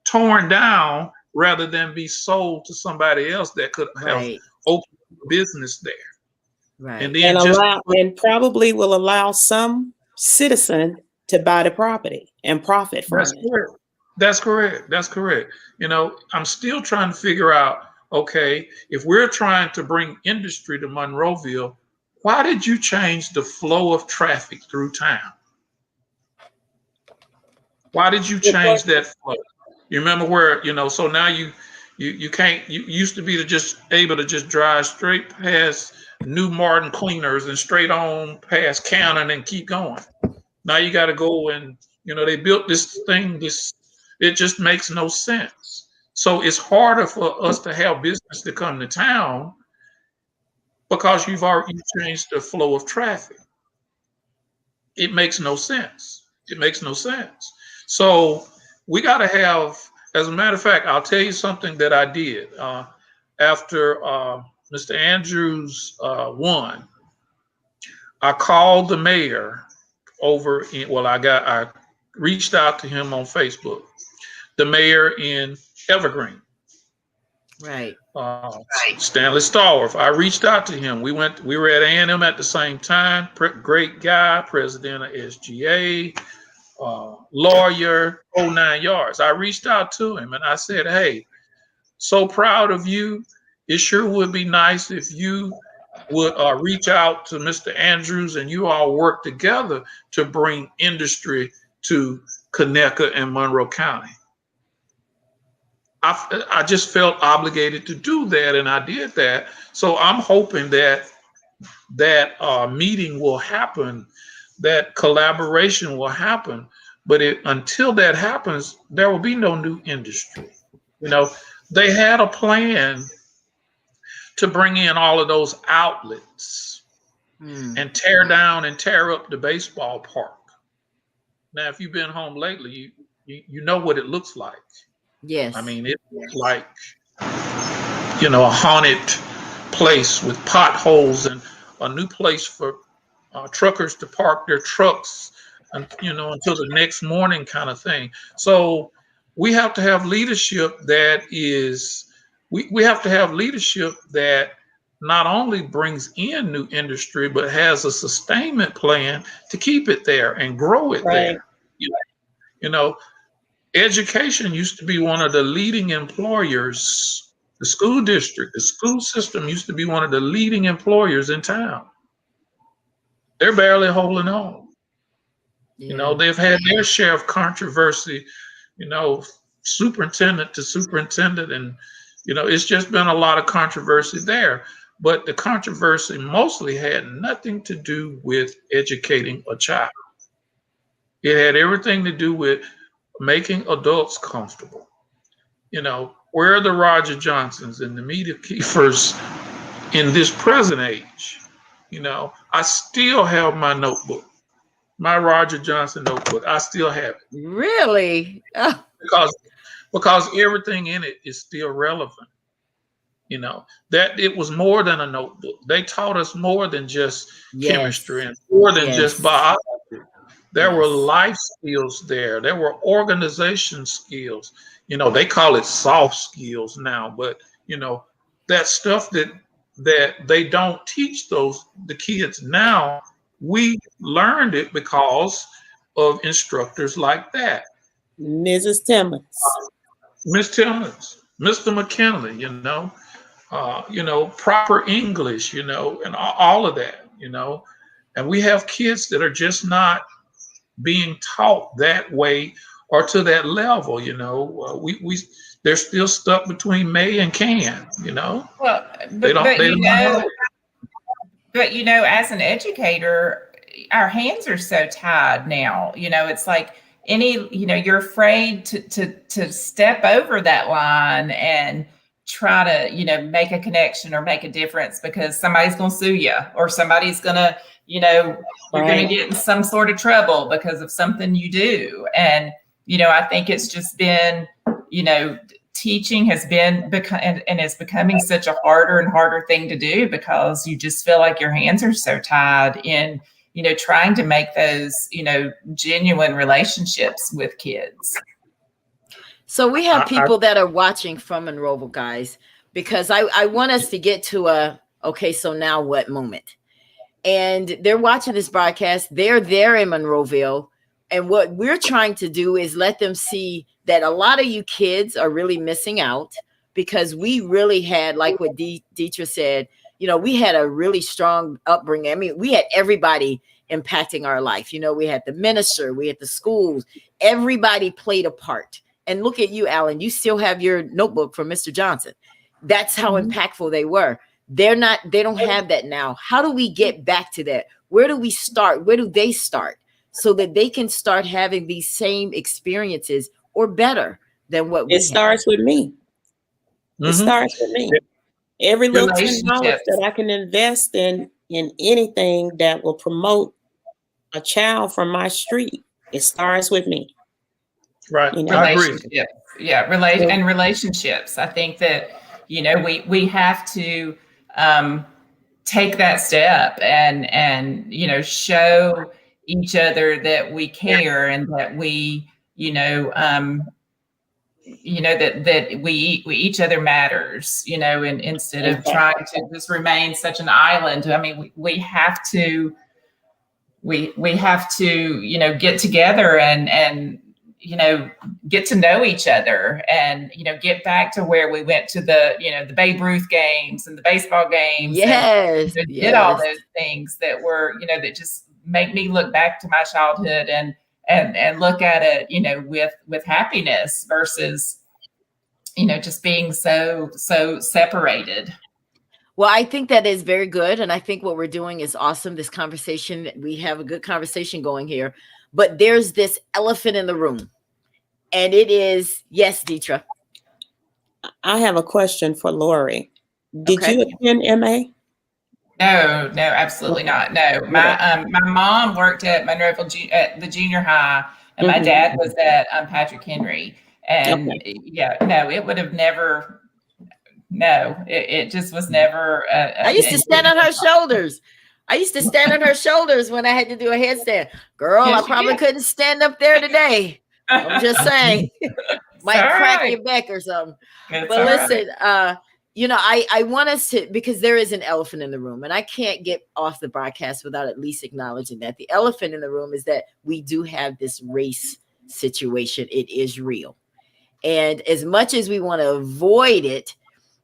torn down rather than be sold to somebody else that could have opened business there. Right. And then and probably will allow some citizen to buy the property and profit from it. Correct. That's correct. That's correct. You know, I'm still trying to figure out, okay, if we're trying to bring industry to Monroeville, why did you change the flow of traffic through town? Why did you change that flow? You remember where, you know, so now you can't, you used to be able to just drive straight past New Martin Cleaners and straight on past Cannon and keep going. Now you got to go and, you know, they built this thing, it just makes no sense. So it's harder for us to have business to come to town because you've already changed the flow of traffic. It makes no sense. It makes no sense. So we got to have, as a matter of fact, I'll tell you something that I did after Mr. Andrews won. I called the mayor I reached out to him on Facebook, the mayor in Evergreen. Right. Stanley Stallworth. I reached out to him. We were at A&M at the same time. Great guy, president of SGA, lawyer, whole 9 yards. I reached out to him and I said, hey, so proud of you. It sure would be nice if you would reach out to Mr. Andrews and you all work together to bring industry to Conecuh and Monroe County. I just felt obligated to do that, and I did that. So I'm hoping that meeting will happen, that collaboration will happen. But until that happens, there will be no new industry. You know, they had a plan to bring in all of those outlets and tear down and tear up the baseball park. Now, if you've been home lately, you know what it looks like. Yes. I mean, it's like, a haunted place with potholes and a new place for truckers to park their trucks, and until the next morning, kind of thing. So we have to have leadership that is, we have to have leadership that not only brings in new industry, but has a sustainment plan to keep it there and grow it there. Education used to be one of the leading employers. The school district, the school system used to be one of the leading employers in town. They're barely holding on. They've had their share of controversy, superintendent to superintendent, and it's just been a lot of controversy there. But the controversy mostly had nothing to do with educating a child. It had everything to do with making adults comfortable. Where are the Roger Johnsons and the Media Keefers in this present age? I still have my notebook, my Roger Johnson notebook. I still have it. Really? Oh. Because everything in it is still relevant. That it was more than a notebook. They taught us more than just chemistry and more than just biology. There were life skills there. There were organization skills. They call it soft skills now, but that stuff that they don't teach the kids now. We learned it because of instructors like that. Mrs. Timmons, Miss Timmons, Mr. McKinley, proper English, and all of that, and we have kids that are just not being taught that way or to that level. They're still stuck between may and can. Well, but as an educator, our hands are so tied now. It's like you're afraid to step over that line and try to make a connection or make a difference, because somebody's going to sue you, or somebody's going to you're going to get in some sort of trouble because of something you do. And I think it's just been teaching has been and is becoming such a harder and harder thing to do, because you just feel like your hands are so tied in trying to make those genuine relationships with kids. So we have people that are watching from Monroeville, guys, because I want us to get to okay, so now what moment? And they're watching this broadcast. They're there in Monroeville. And what we're trying to do is let them see that a lot of you kids are really missing out, because we really had, like what Deitra said, we had a really strong upbringing. I mean, we had everybody impacting our life. We had the minister, we had the schools, everybody played a part. And look at you, Alan, you still have your notebook from Mr. Johnson. That's how impactful they were. They don't have that now. How do we get back to that? Where do we start? Where do they start? So that they can start having these same experiences or better than what we starts with me. It starts with me. Every little $10 that I can invest in anything that will promote a child from my street, it starts with me. Right. I agree. Yeah. Relationships. I think that, we have to take that step and show each other that we care, and that we, that we each other matters, and instead of trying to just remain such an island. I mean, we have to get together and get to know each other, and get back to where we went to the Babe Ruth games and the baseball games. Yes, and did all those things that were that just make me look back to my childhood and look at it with happiness, versus just being so separated. Well, I think that is very good, and I think what we're doing is awesome. This conversation, we have a good conversation going here, but there's this elephant in the room. And it is, yes, Deitra. I have a question for Lori. Did you attend MA? No, absolutely not. No, my mom worked at Monroeville at the junior high, and my dad was at Patrick Henry. And yeah, no, it would have never. No, it just was never. I used to stand on her shoulders. I used to stand on her shoulders when I had to do a headstand. Girl, Yes, I probably couldn't stand up there today. I'm just saying. Might crack your back or something. It's but listen, you know, I want us to, because there is an elephant in the room, and I can't get off the broadcast without at least acknowledging that. The elephant in the room is that we do have this race situation. It is real. And as much as we want to avoid it,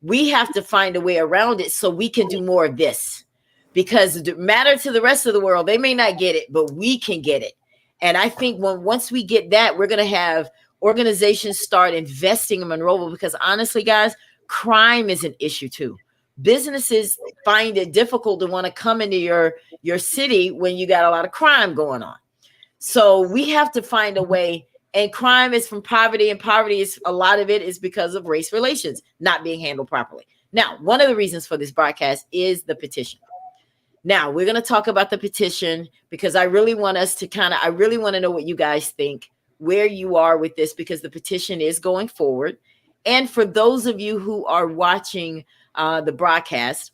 we have to find a way around it so we can do more of this. Because it matter to the rest of the world, they may not get it, but we can get it. And I think once we get that, we're going to have organizations start investing in Monroeville, because honestly, guys, crime is an issue too. Businesses find it difficult to want to come into your city when you got a lot of crime going on. So we have to find a way. And crime is from poverty, and poverty is, a lot of it is because of race relations not being handled properly. Now, one of the reasons for this broadcast is the petition. Now, we're going to talk about the petition because I really want us to I really want to know what you guys think, where you are with this, because the petition is going forward. And for those of you who are watching the broadcast,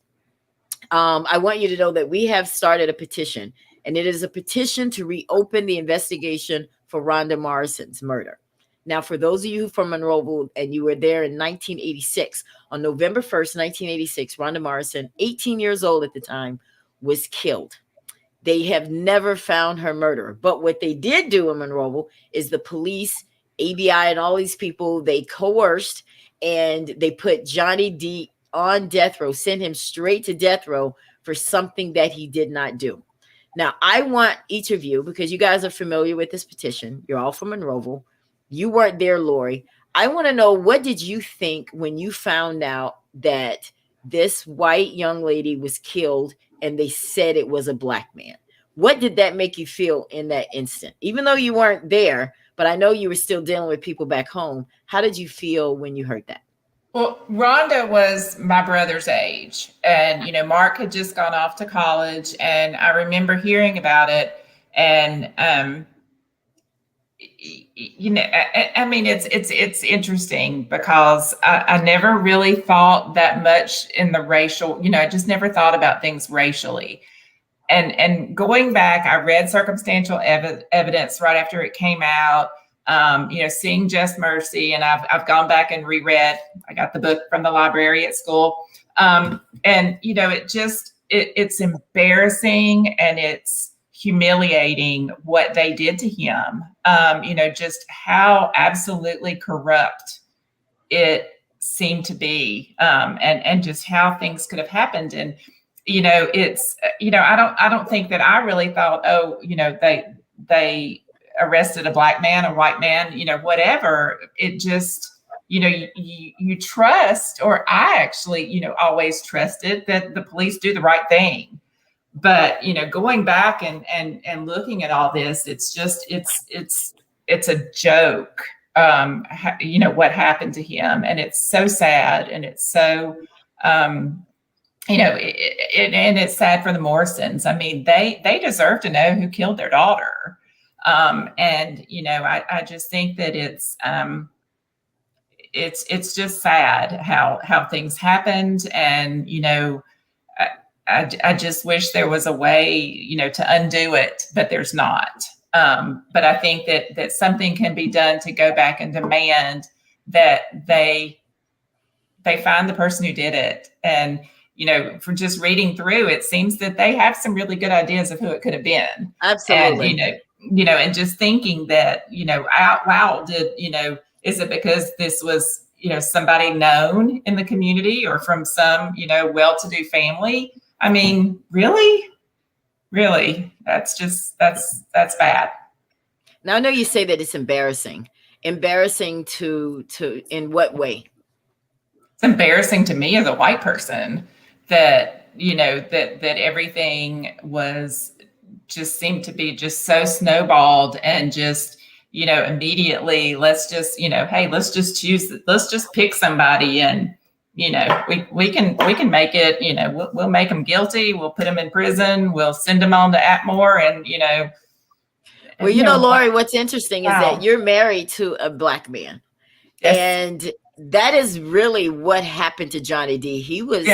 I want you to know that we have started a petition, and it is a petition to reopen the investigation for Rhonda Morrison's murder. Now, for those of you from Monroeville and you were there in 1986, on November 1st, 1986, Rhonda Morrison, 18 years old at the time, was killed. They have never found her murderer. But what they did do in Monroeville is the police, ABI, and all these people, they coerced and they put Johnny D on death row, sent him straight to death row for something that he did not do. Now, I want each of you, because you guys are familiar with this petition, you're all from Monroeville. You weren't there, Lori. I want to know, what did you think when you found out that this white young lady was killed and they said it was a black man? What did that make you feel in that instant? Even though you weren't there, but I know you were still dealing with people back home. How did you feel when you heard that? Well, Rhonda was my brother's age, and, you know, Mark had just gone off to college, and I remember hearing about it. And, you know, I mean, it's interesting because I never really thought that much in the racial, you know, I just never thought about things racially. And going back, I read circumstantial evidence right after it came out. You know, seeing Just Mercy, and I've gone back and reread. I got the book from the library at school, and you know, it's embarrassing and it's humiliating what they did to him. You know, just how absolutely corrupt it seemed to be, and just how things could have happened. And you know, it's, you know, I don't think that I really thought, oh, you know, they arrested a black man, a white man, you know, whatever. It just, you know, you trust, or I actually, you know, always trusted that the police do the right thing. But, you know, going back and looking at all this, it's just, it's a joke, you know, what happened to him. And it's so sad. And it's so, you know, and it's sad for the Morrisons. I mean, they deserve to know who killed their daughter. And, you know, I just think that it's just sad how things happened. And, you know, I just wish there was a way, you know, to undo it, but there's not. But I think that something can be done to go back and demand that they find the person who did it. And, you know, from just reading through, it seems that they have some really good ideas of who it could have been. Absolutely. And, you know, and just thinking that, you know, wow, you know, is it because this was, you know, somebody known in the community or from some, you know, well-to-do family? I mean, really, that's bad. Now, I know you say that it's embarrassing to in what way? It's embarrassing to me as a white person that, you know, that everything was just seemed to be just so snowballed, and just, you know, immediately let's just, you know, hey, let's just pick somebody and, you know, we can make it, you know, we'll make them guilty. We'll put them in prison. We'll send them on to Atmore, and, you know. Well, you know, Lori, what's interesting is that you're married to a Black man. Yes. And that is really what happened to Johnny D. He was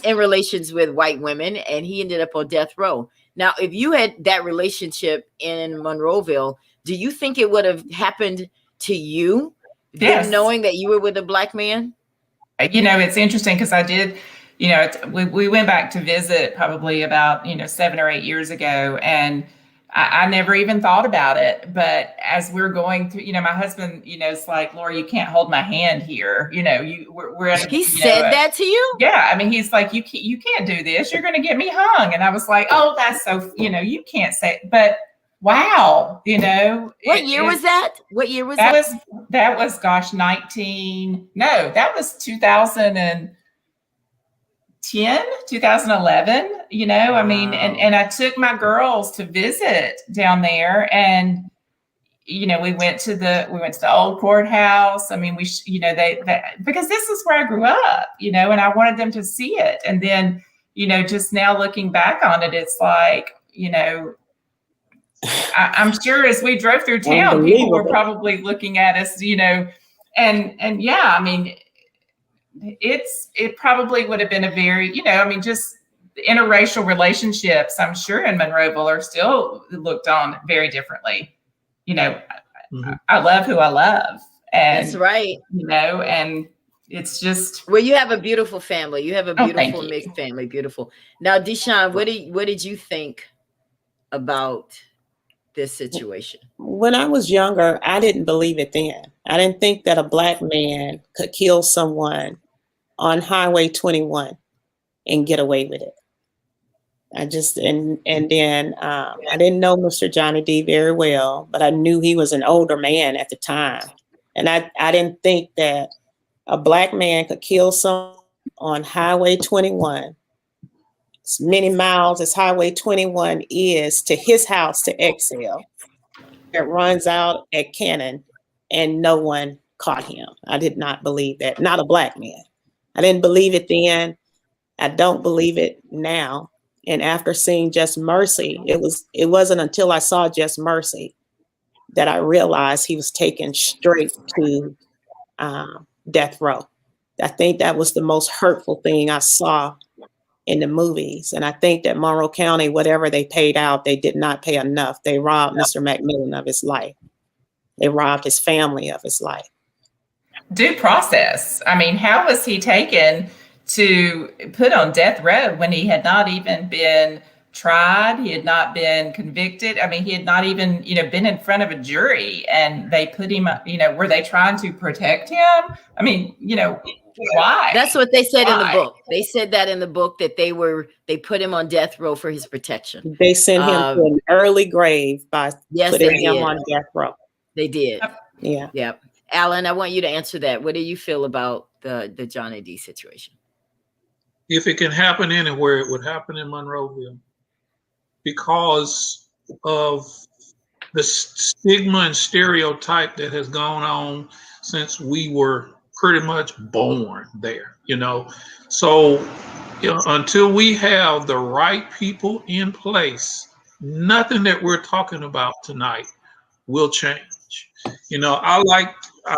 in relations with white women, and he ended up on death row. Now, if you had that relationship in Monroeville, do you think it would have happened to you, them knowing that you were with a Black man? You know, it's interesting because I did, you know, we went back to visit probably about, you know, 7 or 8 years ago, and I never even thought about it. But as we're going through, you know, my husband, you know, it's like, Laura, you can't hold my hand here. You know, we're at he said that to you? Yeah. I mean, he's like, you can't do this. You're going to get me hung. And I was like, oh, that's so, you know, you can't say, but wow, you know. What year was that? What year was that? that? That was, gosh, that was 2010, 2011, you know. I mean, and I took my girls to visit down there, and, you know, we went to the old courthouse. I mean, you know, because this is where I grew up, you know, and I wanted them to see it. And then, you know, just now looking back on it, it's like, you know, I'm sure as we drove through town, people were probably looking at us, you know, and yeah, I mean, it probably would have been a very, you know, I mean, just interracial relationships, I'm sure in Monroeville are still looked on very differently. You know, I love who I love. And that's right. You know, and it's just. Well, you have a beautiful family. You have a beautiful mixed family. Beautiful. Now, Deshaun, what did you think about this situation? When I was younger, I didn't believe it then. I didn't think that a Black man could kill someone on Highway 21 and get away with it. I just, and then I didn't know Mr. Johnny D very well, but I knew he was an older man at the time. And I didn't think that a Black man could kill someone on Highway 21, as many miles as Highway 21 is to his house to Excel. It runs out at Cannon, and no one caught him. I did not believe that. Not a Black man. I didn't believe it then. I don't believe it now. And after seeing Just Mercy, it wasn't until I saw Just Mercy that I realized he was taken straight to death row. I think that was the most hurtful thing I saw in the movies. And I think that Monroe County, whatever they paid out, they did not pay enough. They robbed Mr. McMillan of his life. They robbed his family of his life. Due process. I mean, how was he taken to put on death row when he had not even been tried? He had not been convicted. I mean, he had not even, you know, been in front of a jury, and they put him, you know, were they trying to protect him? I mean, you know, why? That's what they said in the book. They said that in the book, that they put him on death row for his protection. They sent him to an early grave by putting him on death row. They did. Yeah. Yeah. Alan, I want you to answer that. What do you feel about the Johnny D situation? If it can happen anywhere, it would happen in Monroeville because of the stigma and stereotype that has gone on since we were pretty much born there, you know. So, you know, until we have the right people in place, nothing that we're talking about tonight will change. You know, I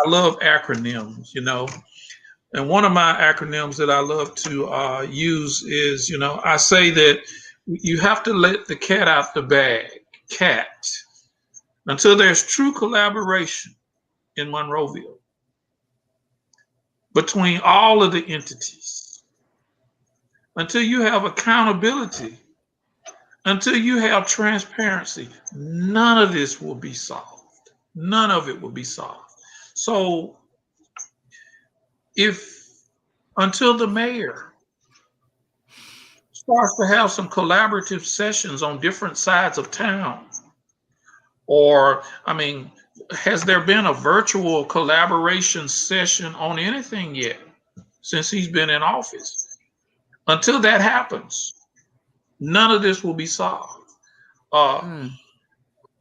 love acronyms, you know. And one of my acronyms that I love to use is, you know, I say that you have to let the cat out the bag, until there's true collaboration in Monroeville between all of the entities, until you have accountability, until you have transparency. None of this will be solved. None of it will be solved. So until the mayor starts to have some collaborative sessions on different sides of town, or, I mean, has there been a virtual collaboration session on anything yet since he's been in office? Until that happens, none of this will be solved.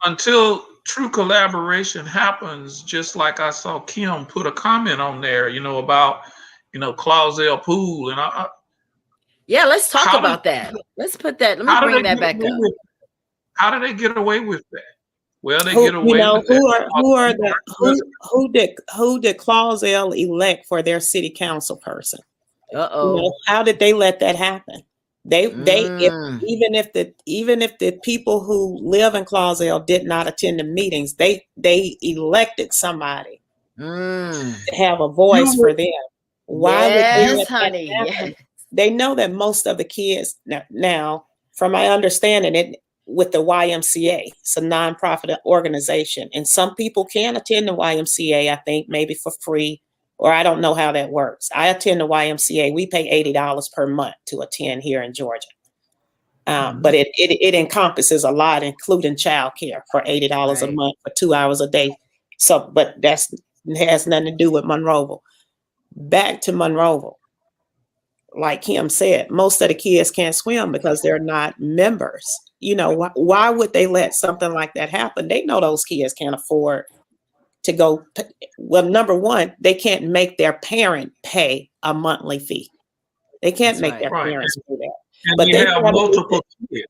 Until true collaboration happens, just like I saw Kim put a comment on there, you know, about, Clausel Pool, and Yeah, let's talk how about did that. Let's put that. Let me how do bring they that get back away up. with how do they get away with that? Well, they Who get away with that because who did Clausel elect for their city council person? Uh-oh. How did they let that happen? If Mm. even if the people who live in Clausel did not attend the meetings, they elected somebody Mm. to have a voice you for them. Why would they Yes, let that honey. happen? Yes. They know that most of the kids now, from my understanding, it with the YMCA, it's a nonprofit organization, and some people can attend the YMCA. I think maybe for free, or I don't know how that works. I attend the YMCA. We pay $80 per month to attend here in Georgia, but it encompasses a lot, including childcare for $80 a Right. month for 2 hours a day. So, but has nothing to do with Monroeville. Back to Monroeville. Like Kim said, most of the kids can't swim because they're not members. Why would they let something like that happen? They know those kids can't afford to go. Well, number one, they can't make their parent pay a monthly fee. They can't That's make right. their right, parents do that. and But they they have want multiple kids.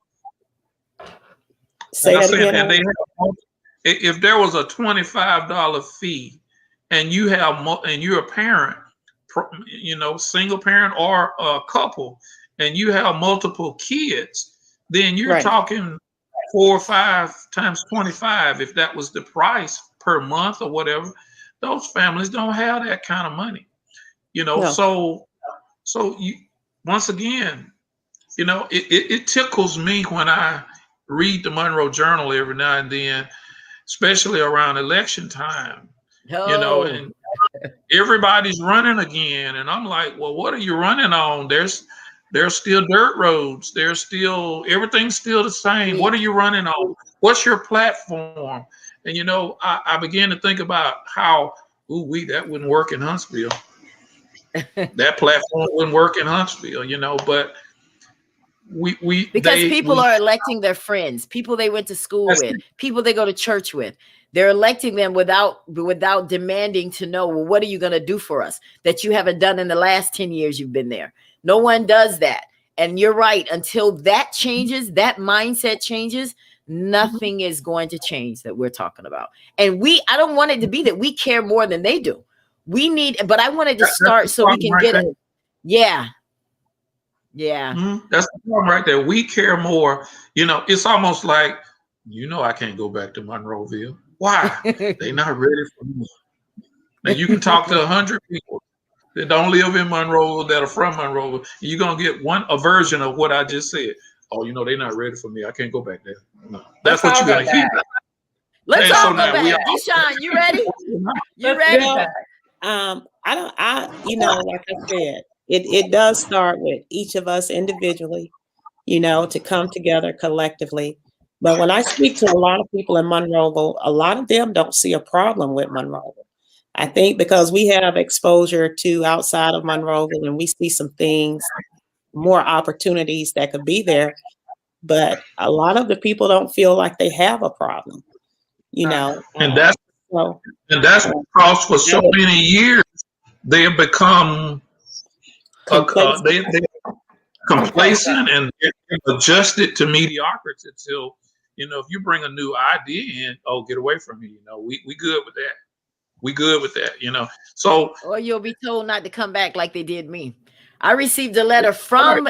say Like I that said, again. and they have, if there was a $25 fee, and and you're a parent, single parent or a couple, and you have multiple kids, then you're Right. talking 4 or 5 times 25. If that was the price per month or whatever, those families don't have that kind of money. No. So you once again, it tickles me when I read the Monroe Journal every now and then, especially around election time, Oh, and everybody's running again. And I'm like, well, what are you running on? There's still dirt roads. Everything's still the same. What are weak. you running on? What's your platform? And I began to think about how, that wouldn't work in Huntsville. That platform wouldn't work in Huntsville, but Because people are electing their friends, people they went to school that's with, people they go to church with. They're electing them without demanding to know, well, what are you going to do for us that you haven't done in the last 10 years you've been there? No one does that. And you're right. Until that changes, that mindset changes, nothing is going to change that we're talking about. And I don't want it to be that we care more than they do. But I wanted to that's start the so we problem can right get there. it. Yeah. Yeah. That's the problem right there. We care more. It's almost like, I can't go back to Monroeville. Why? They not ready for me. Now you can talk to 100 people that don't live in Monroe that are from Monroe. You're gonna get a version of what I just said. Oh, they're not ready for me. I can't go back there. No. That's Let's what all you're go gonna hear. back. Let's And Let's so all all go go now we back. are. back. Deshaun, you ready? You Let's do ready? Well, that. like I said, it does start with each of us individually, to come together collectively. But when I speak to a lot of people in Monroeville, a lot of them don't see a problem with Monroeville. I think because we have exposure to outside of Monroeville and we see some things, more opportunities that could be there. But a lot of the people don't feel like they have a problem, you know. And that's So and that's because for so many years they have become complacent. they complacent and adjusted to mediocrity. So, if you bring a new idea in, oh, get away from me. We good with that. We good with that. So Or you'll be told not to come back like they did me. I received a letter right, from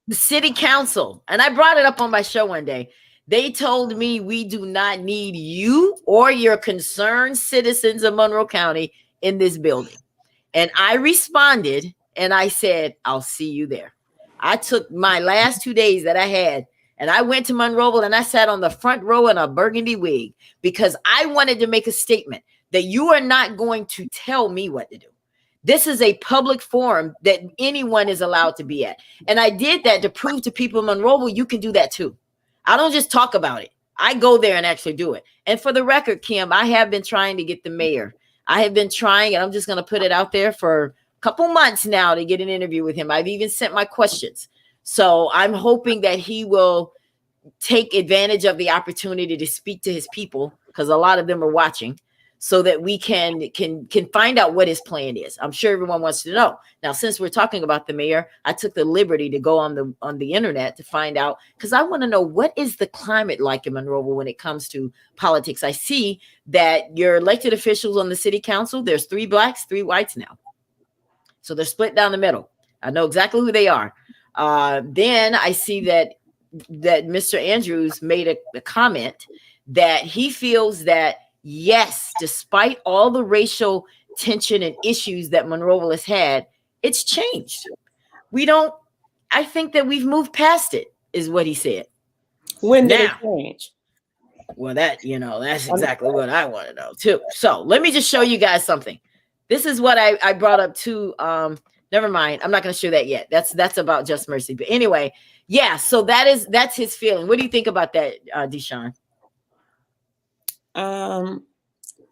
the city council, and I brought it up on my show one day. They told me we do not need you or your concerned citizens of Monroe County in this building. And I responded and I said, I'll see you there. I took my last 2 days that I had and I went to Monroeville and I sat on the front row in a burgundy wig because I wanted to make a statement that you are not going to tell me what to do. This is a public forum that anyone is allowed to be at. And I did that to prove to people in Monroeville, you can do that too. I don't just talk about it. I go there and actually do it. And for the record, Kim, I have been trying to get the mayor. I have been trying, and I'm just going to put it out there for a couple months now to get an interview with him. I've even sent my questions. So I'm hoping that he will take advantage of the opportunity to speak to his people because a lot of them are watching. so that we can find out what his plan is. I'm sure everyone wants to know. Now, since we're talking about the mayor, I took the liberty to go on the internet to find out, because I want to know, what is the climate like in Monroeville when it comes to politics? I see that your elected officials on the city council, there's 3 blacks, 3 whites now. So they're split down the middle. I know exactly who they are. Then I see that Mr. Andrews made a comment that he feels that, yes, despite all the racial tension and issues that Monroeville has had, it's changed. I think that we've moved past it, is what he said. When did it change? Well, that's exactly what I want to know too. So let me just show you guys something. This is what I brought up too. Never mind. I'm not going to show that yet. That's about Just Mercy. But anyway, yeah. So that's his feeling. What do you think about that, Deshaun?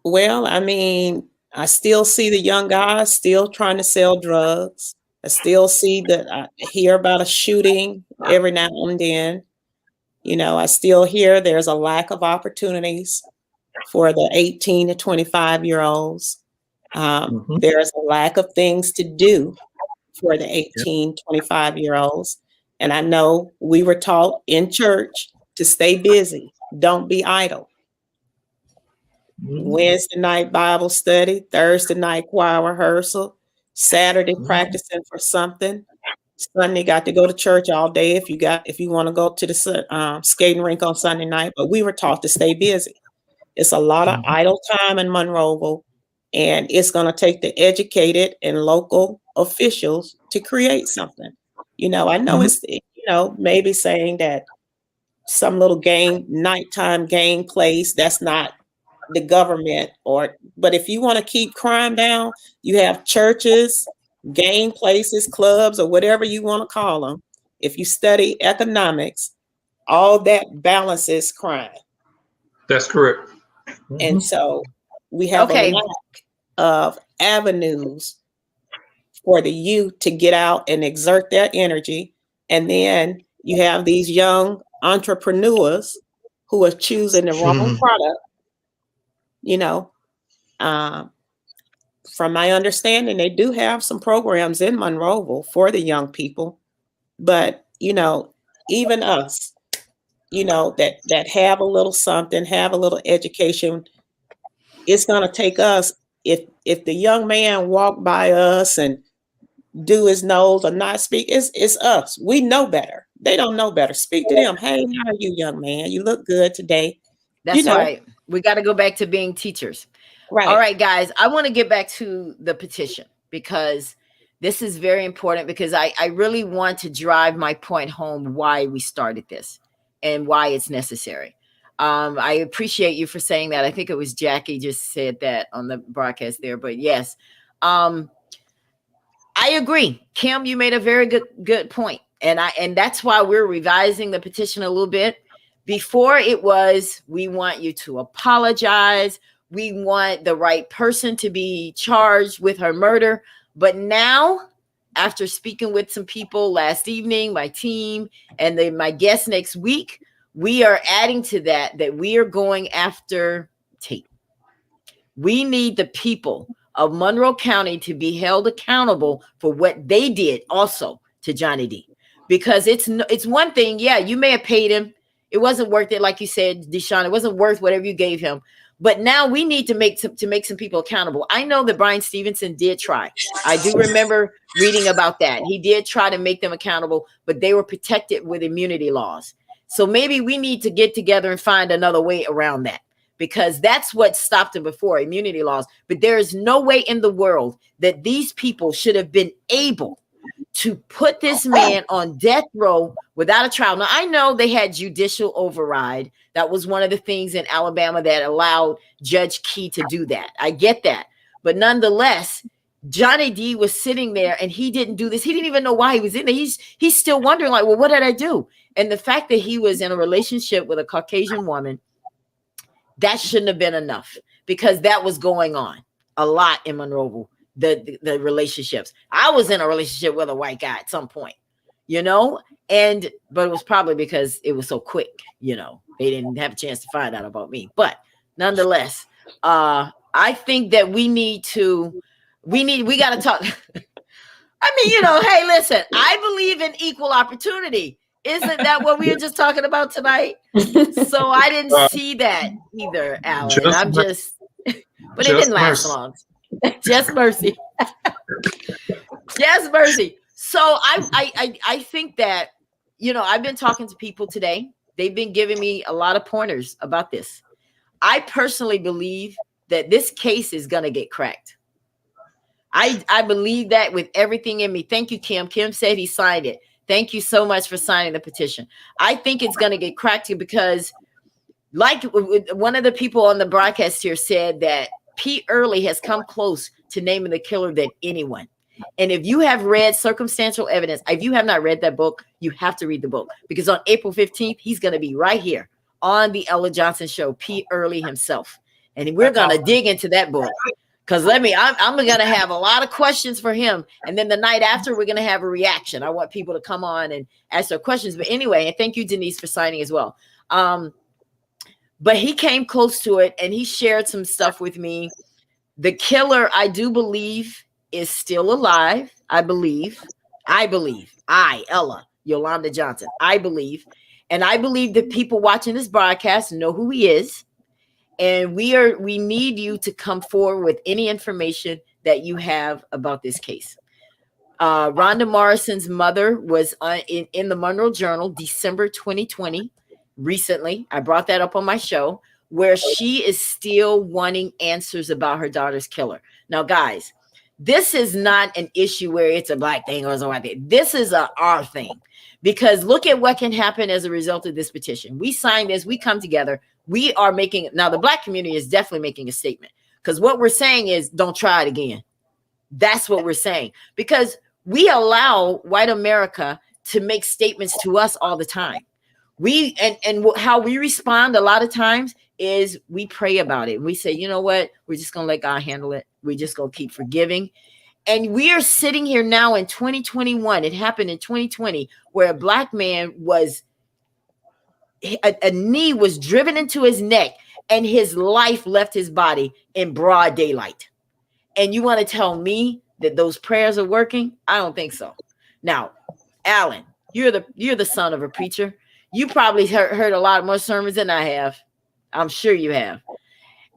Well, I mean, I still see the young guys still trying to sell drugs. I hear about a shooting every now and then. I still hear there's a lack of opportunities for the 18 to 25-year-olds. There's a lack of things to do for the 18, 25-year-olds. And I know we were taught in church to stay busy, don't be idle. Wednesday night Bible study, Thursday night choir rehearsal, Saturday practicing for something. Sunday got to go to church all day if you want to go to the skating rink on Sunday night. But we were taught to stay busy. It's a lot of idle time in Monroeville, and it's going to take the educated and local officials to create something. I know it's maybe saying that some little nighttime game place, that's not the government, but if you want to keep crime down, you have churches, game places, clubs, or whatever you want to call them. If you study economics, all that balances crime. That's correct. And so we have a lack of avenues for the youth to get out and exert their energy. And then you have these young entrepreneurs who are choosing the wrong product. From my understanding, they do have some programs in Monroeville for the young people, but even us, that have a little something, have a little education, it's going to take us. If the young man walk by us and do his nose or not speak, it's us. We know better. They don't know better. Speak to them. Hey, how are you, young man? You look good today. That's right. We got to go back to being teachers. Right. All right, guys, I want to get back to the petition, because this is very important, because I really want to drive my point home why we started this and why it's necessary. I appreciate you for saying that. I think it was Jackie just said that on the broadcast there, but yes, I agree. Kim, you made a very good point. And that's why we're revising the petition a little bit. Before it was, we want you to apologize. We want the right person to be charged with her murder. But now, after speaking with some people last evening, my team, and then my guest next week, we are adding to that we are going after Tate. We need the people of Monroe County to be held accountable for what they did also to Johnny D. Because it's one thing, yeah, you may have paid him. It wasn't worth it, like you said, Deshaun. It wasn't worth whatever you gave him. But now we need to make some people accountable. I know that Brian Stevenson did try. I do remember reading about that. He did try to make them accountable, but they were protected with immunity laws. So maybe we need to get together and find another way around that, because that's what stopped them before, immunity laws. But there is no way in the world that these people should have been able to put this man on death row without a trial. Now, I know they had judicial override. That was one of the things in Alabama that allowed Judge Key to do that. I get that. But nonetheless, Johnny D was sitting there and he didn't do this. He didn't even know why he was in there. He's still wondering, like, well, what did I do? And the fact that he was in a relationship with a Caucasian woman, that shouldn't have been enough, because that was going on a lot in Monroeville. The relationships. I was in a relationship with a white guy at some point, but it was probably because it was so quick, they didn't have a chance to find out about me. But nonetheless, I think that we got to talk. I mean, hey, listen, I believe in equal opportunity. Isn't that what we were just talking about tonight? So I didn't see that either, Alan. Just, But it didn't last long. Just mercy. Just mercy. So I think that, I've been talking to people today. They've been giving me a lot of pointers about this. I personally believe that this case is going to get cracked. I believe that with everything in me. Thank you, Kim. Kim said he signed it. Thank you so much for signing the petition. I think it's going to get cracked because, like one of the people on the broadcast here said, that Pete Early has come close to naming the killer than anyone. And if you have read Circumstantial Evidence, if you have not read that book, you have to read the book, because on April 15th, he's going to be right here on the Ella Johnson Show, Pete Early himself. And we're going to dig into that book. Because I'm going to have a lot of questions for him. And then the night after, we're going to have a reaction. I want people to come on and ask their questions. But anyway, and thank you, Denise, for signing as well. But he came close to it, and he shared some stuff with me. The killer, I do believe, is still alive. I believe, Ella, Yolanda Johnson, I believe. And I believe that people watching this broadcast know who he is. And we need you to come forward with any information that you have about this case. Rhonda Morrison's mother was in the Monroe Journal, December 2020. Recently, I brought that up on my show, where she is still wanting answers about her daughter's killer. Now, guys, this is not an issue where it's a black thing or a white thing. This is our thing, because look at what can happen as a result of this petition. We signed this. We come together. We are making, now the black community is definitely making a statement, because what we're saying is don't try it again. That's what we're saying, because we allow white America to make statements to us all the time. And how we respond a lot of times is we pray about it. We say, you know what? We're just going to let God handle it. We're just going to keep forgiving. And we are sitting here now in 2021. It happened in 2020, where a black man a knee was driven into his neck and his life left his body in broad daylight. And you want to tell me that those prayers are working? I don't think so. Now, Alan, you're the son of a preacher. You probably heard a lot more sermons than I have. I'm sure you have.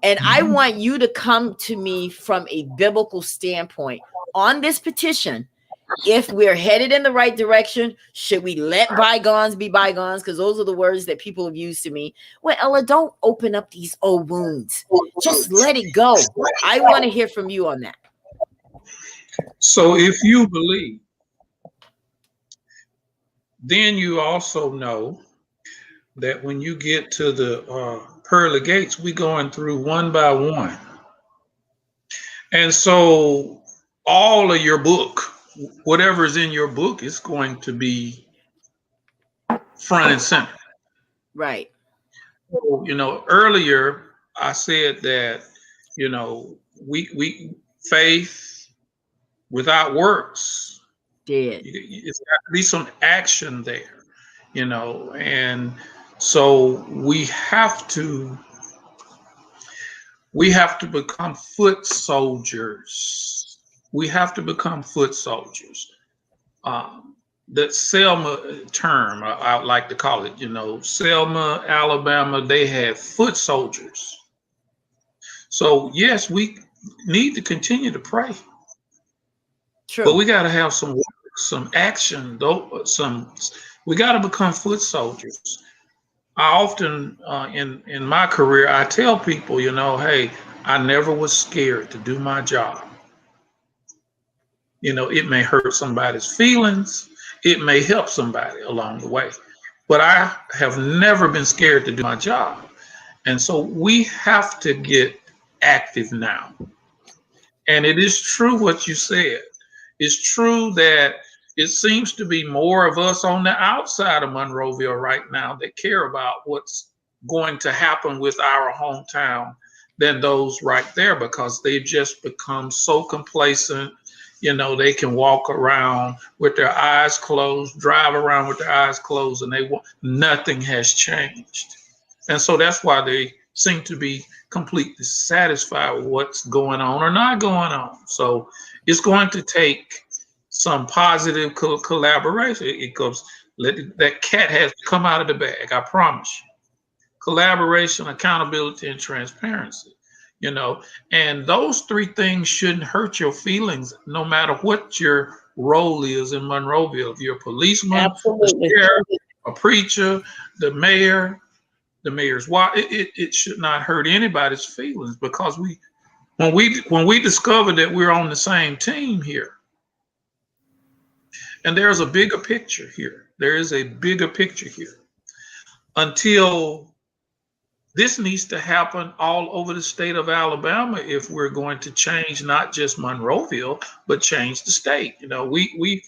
And I want you to come to me from a biblical standpoint on this petition. If we're headed in the right direction, should we let bygones be bygones? Because those are the words that people have used to me. Well, Ella, don't open up these old wounds. Just let it go. I want to hear from you on that. So if you believe, then you also know that when you get to the pearly gates, we going through one by one. And so all of your book, whatever is in your book, is going to be front and center. Right. So, earlier I said that, we faith without works. Dead. It's got to be some action there, and so we have to become foot soldiers. We have to become foot soldiers. That Selma term, I would like to call it, Selma, Alabama, they had foot soldiers. So yes, we need to continue to pray. True. But we got to have some action, though. We got to become foot soldiers. I often, in my career, I tell people, hey, I never was scared to do my job. It may hurt somebody's feelings. It may help somebody along the way, but I have never been scared to do my job. And so we have to get active now. And it is true what you said. It's true that it seems to be more of us on the outside of Monroeville right now that care about what's going to happen with our hometown than those right there, because they've just become so complacent. They can walk around with their eyes closed, drive around with their eyes closed, and nothing has changed. And so that's why they seem to be completely satisfied with what's going on or not going on. So it's going to take some positive collaboration. It goes, that cat has to come out of the bag, I promise you. Collaboration, accountability, and transparency. And those three things shouldn't hurt your feelings, no matter what your role is in Monroeville. If you're a policeman, Absolutely. a sheriff, a preacher, the mayor's wife, it should not hurt anybody's feelings, because when we discover that we're on the same team here, and there's a bigger picture here. There is a bigger picture here. Until this needs to happen all over the state of Alabama if we're going to change not just Monroeville, but change the state. We're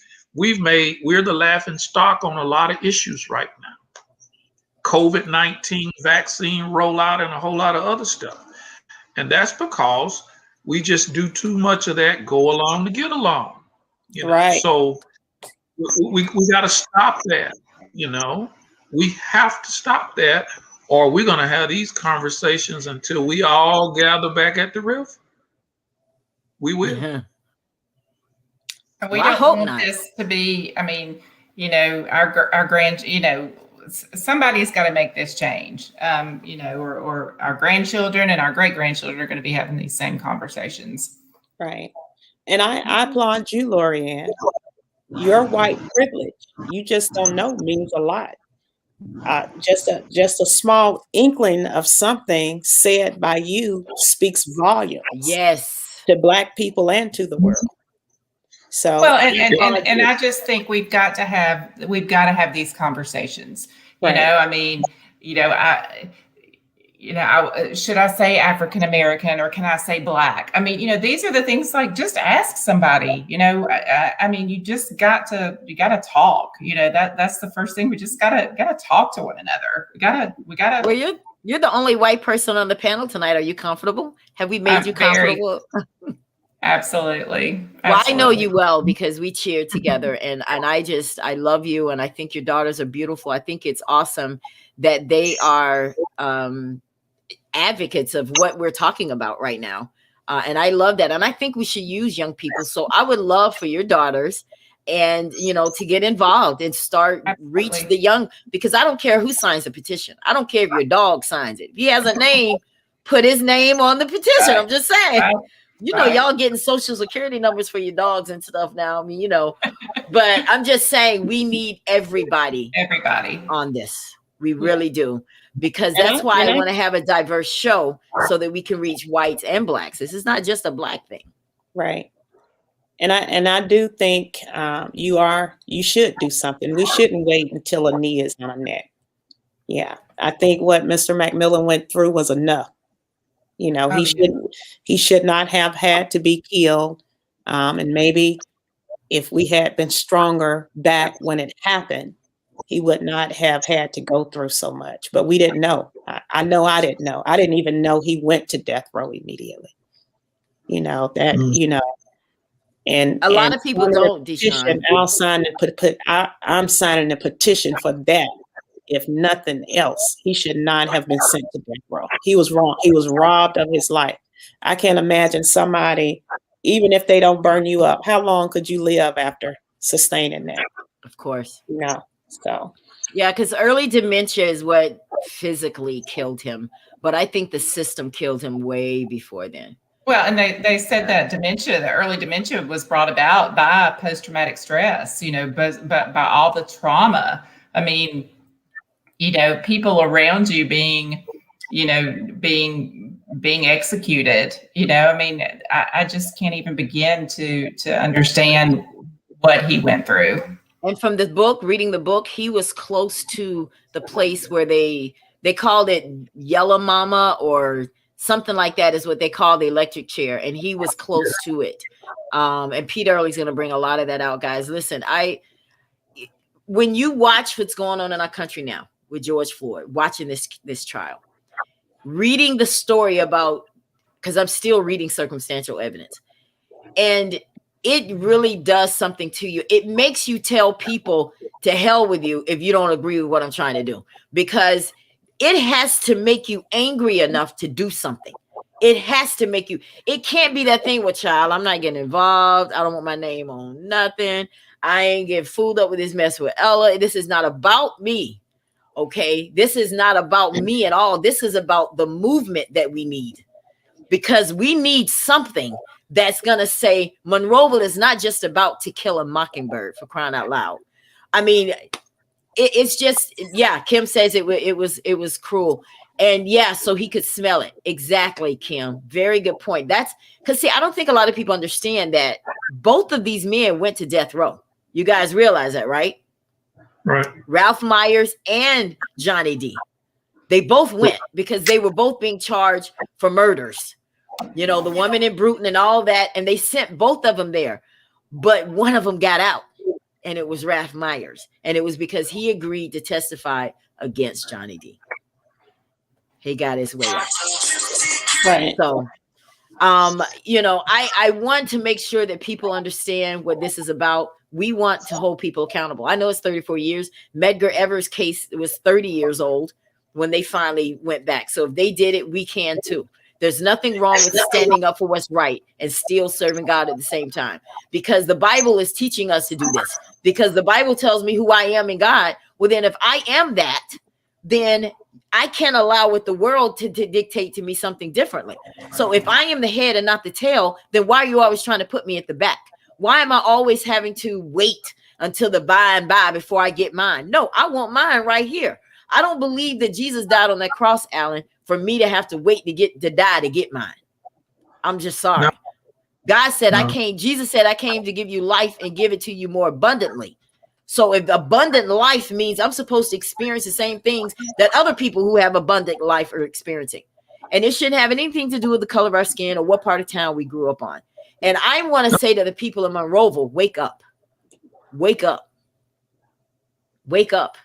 the laughing stock on a lot of issues right now. COVID-19 vaccine rollout and a whole lot of other stuff. And that's because we just do too much of that go along to get along. Right. So we got to stop that. We have to stop that, or we're going to have these conversations until we all gather back at the river. We will. Mm-hmm. And we Well, I don't hope want not. this to be, our somebody's got to make this change, or our grandchildren and our great grandchildren are going to be having these same conversations. Right. And I applaud you, Lorianne. Your white privilege, you just don't know, means a lot. Just a small inkling of something said by you speaks volumes. Yes. To Black people and to the world. So well, and I just think we've got to have these conversations. Right. Should I say African American or can I say Black? These are the things, like, just ask somebody. You just got to talk. That's the first thing. We just gotta talk to one another. We gotta. Well, you're the only white person on the panel tonight. Are you comfortable? Have we made you comfortable? Absolutely. Well, I know you well because we cheered together, and I love you, and I think your daughters are beautiful. I think it's awesome that they are advocates of what we're talking about right now. And I love that. And I think we should use young people. So I would love for your daughters and, to get involved and start reach the young, because I don't care who signs the petition. I don't care if your dog signs it. If he has a name, put his name on the petition. I'm just saying, y'all getting social security numbers for your dogs and stuff now. But I'm just saying we need everybody on this. We really do. Because that's why I want to have a diverse show so that we can reach whites and Blacks. This is not just a Black thing. Right. And I do think you should do something. We shouldn't wait until a knee is on a neck. Yeah. I think what Mr. McMillan went through was enough. He should not have had to be killed. And maybe if we had been stronger back when it happened, he would not have had to go through so much, but we didn't know. I know I didn't know. I didn't even know he went to death row immediately. And a lot of people don't. I'm signing the petition for that. If nothing else, he should not have been sent to death row. He was wrong. He was robbed of his life. I can't imagine somebody, even if they don't burn you up, how long could you live after sustaining that? Of course. So yeah, because early dementia is what physically killed him, but I think the system killed him way before then. Well, and they said that the early dementia was brought about by post-traumatic stress, but by all the trauma. People around you being executed. I just can't even begin to understand what he went through. And from reading the book, he was close to the place where they called it Yellow Mama or something like that is what they call the electric chair. And he was close to it. And Pete Early's going to bring a lot of that out, guys. Listen, when you watch what's going on in our country now with George Floyd, watching this trial, reading the story about, because I'm still reading circumstantial evidence, and it really does something to you. It makes you tell people to hell with you if you don't agree with what I'm trying to do, because it has to make you angry enough to do something. It has to make you, it can't be that thing with child. I'm not getting involved. I don't want my name on nothing. I ain't getting fooled up with this mess with Ella. This is not about me. Okay. This is not about me at all. This is about the movement that we need, because we need something that's going to say Monroeville is not just about To Kill a Mockingbird, for crying out loud. I mean, it's just, yeah, Kim says it was cruel. And yeah, so he could smell it. Exactly, Kim. Very good point. That's because, see, I don't think a lot of people understand that both of these men went to death row. You guys realize that, right? Right. Ralph Myers and Johnny D. They both went because they were both being charged for murders. You know, the woman in Bruton and all that. And they sent both of them there. But one of them got out, and it was Ralph Myers. And it was because he agreed to testify against Johnny D. He got his way out. Right. So, you know, I want to make sure that people understand what this is about. We want to hold people accountable. I know it's 34 years. Medgar Evers' case was 30 years old when they finally went back. So if they did it, we can too. There's nothing wrong with standing up for what's right and still serving God at the same time, because the Bible is teaching us to do this, because the Bible tells me who I am in God. Well, then if I am that, then I can't allow with the world to dictate to me something differently. So if I am the head and not the tail, then why are you always trying to put me at the back? Why am I always having to wait until the by and by before I get mine? No, I want mine right here. I don't believe that Jesus died on that cross, Alan, for me to have to wait to die to get mine. I'm just sorry. No. God said Jesus said I came to give you life and give it to you more abundantly. So if abundant life means I'm supposed to experience the same things that other people who have abundant life are experiencing. And it shouldn't have anything to do with the color of our skin or what part of town we grew up on. And I want to say to the people in Monroeville, wake up. Wake up. Wake up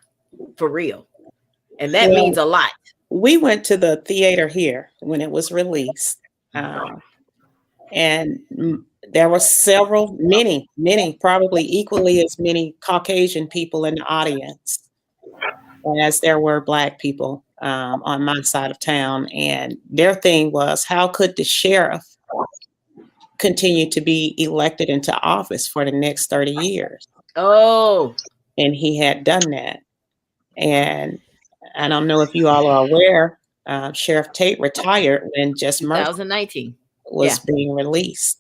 for real. And that means a lot. We went to the theater here when it was released. And there were many, probably equally as many Caucasian people in the audience as there were Black people on my side of town. And their thing was, how could the sheriff continue to be elected into office for the next 30 years? Oh. And he had done that. And I don't know if you all are aware, Sheriff Tate retired when Just Mercy 2019 was being released.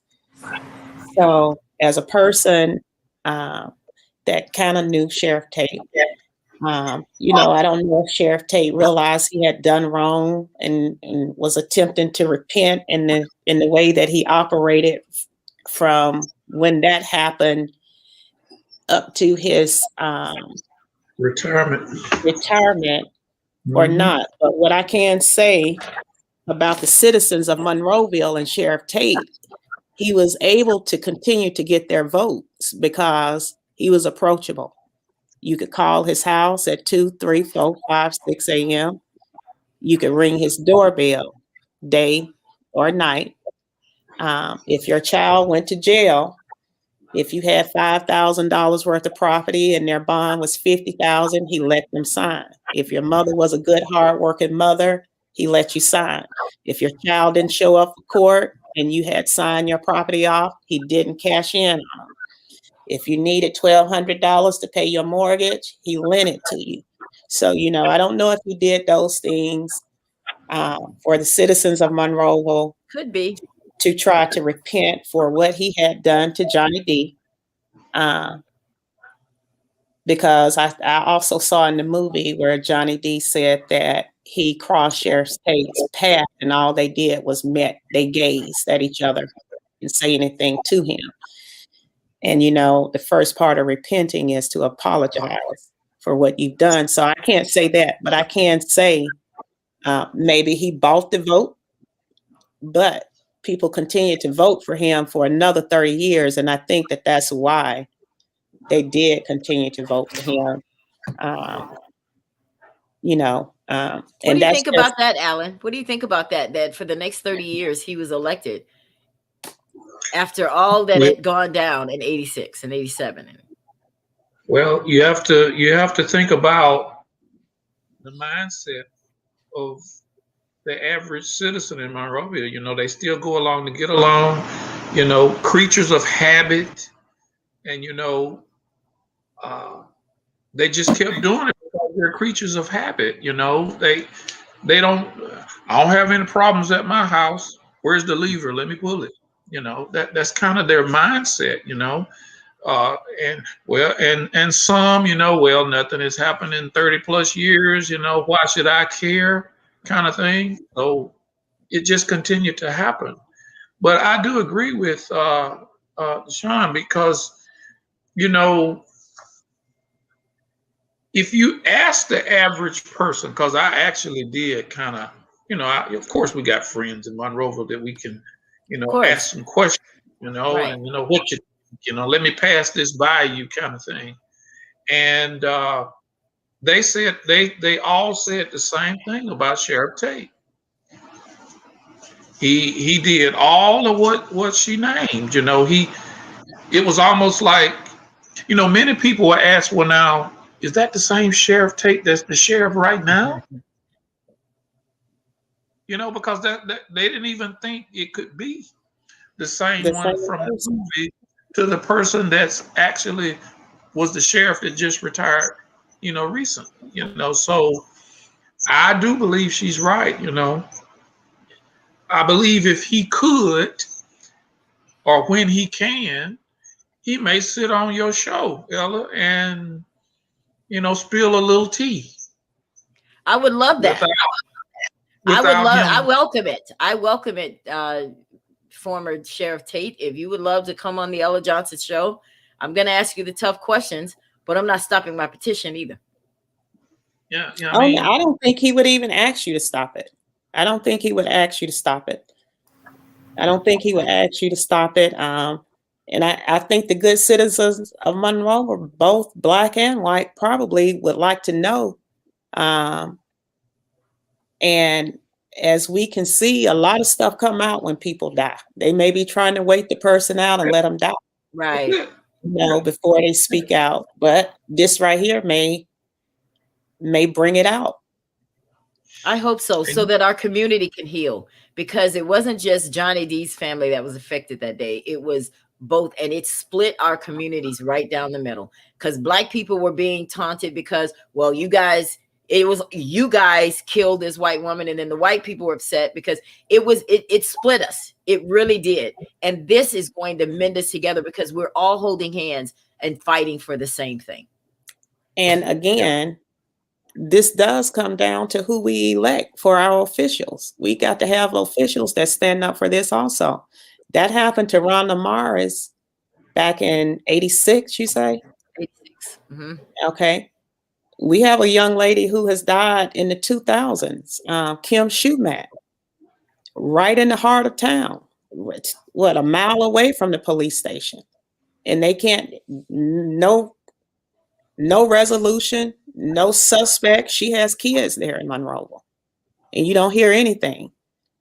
So as a person that kind of knew Sheriff Tate, you know, I don't know if Sheriff Tate realized he had done wrong and was attempting to repent in the way that he operated from when that happened up to his retirement or not. But what I can say about the citizens of Monroeville and Sheriff Tate, he was able to continue to get their votes because he was approachable. You could call his house at 2, 3, 4, 5, 6 a.m. You could ring his doorbell day or night. If your child went to jail, if you had $5,000 worth of property and their bond was $50,000, he let them sign. If your mother was a good, hardworking mother, he let you sign. If your child didn't show up for court and you had signed your property off, he didn't cash in on them. If you needed $1,200 to pay your mortgage, he lent it to you. So, you know, I don't know if he did those things for the citizens of Monroeville. Could be. To try to repent for what he had done to Johnny D. Because I also saw in the movie where Johnny D said that he crossed Sheriff Tate's path and all they did was they gazed at each other and say anything to him. And, you know, the first part of repenting is to apologize for what you've done. So I can't say that, but I can say maybe he bought the vote, but people continue to vote for him for another 30 years. And I think that that's why they did continue to vote for him. You know, what do you think about that, Alan? What do you think about that? That for the next 30 years, he was elected after all that had gone down in 86 and 87. Well, you have to think about the mindset of the average citizen in Monrovia. You know, they still go along to get along, you know, creatures of habit. And, you know, they just kept doing it because they're creatures of habit. You know, they don't, I don't have any problems at my house. Where's the lever? Let me pull it. You know, that's kind of their mindset, you know. And well, and some, you know, well, nothing has happened in 30 plus years, you know, why should I care, kind of thing. So it just continued to happen. But I do agree with Sean, because, you know, if you ask the average person, because I actually did kind of, you know, of course we got friends in Monroeville that we can, you Of know, course. ask some questions, you know, Right. and, you know, what you know, let me pass this by you, kind of thing. And they said, they all said the same thing about Sheriff Tate. He did all of what she named. You know, it was almost like, you know, many people were asked, well, now, is that the same Sheriff Tate that's the sheriff right now? You know, because that they didn't even think it could be the same The one same from the person. movie to the person that's actually was the sheriff that just retired, you know, recently. You know, so I do believe she's right. You know, I believe if he could, or when he can, he may sit on your show, Ella, and, you know, spill a little tea I would love without that. I him. welcome it. I welcome it, former Sheriff Tate. If you would love to come on the Ella Johnson show, I'm going to ask you the tough questions, but I'm not stopping my petition either. Yeah, yeah. Oh, no, I don't think he would even ask you to stop it. I don't think he would ask you to stop it. I don't think he would ask you to stop it. And I think the good citizens of Monroe, both black and white, probably would like to know. And as we can see, a lot of stuff come out when people die. They may be trying to wait the person out and let them die, Right. Yeah. you know, before they speak out. But this right here may bring it out. I hope so that our community can heal, because it wasn't just Johnny D's family that was affected that day. It was both, and it split our communities right down the middle, because black people were being taunted because, well, you guys killed this white woman, and then the white people were upset because it split us. It really did. And this is going to mend us together because we're all holding hands and fighting for the same thing. And again, this does come down to who we elect for our officials. We got to have officials that stand up for this also. That happened to Rhonda Morris back in 86, you say? 86. Mm-hmm. Okay. We have a young lady who has died in the 2000s, Kim Schumack, right in the heart of town, what, a mile away from the police station. And they can't, no resolution, no suspect. She has kids there in Monroe, and you don't hear anything.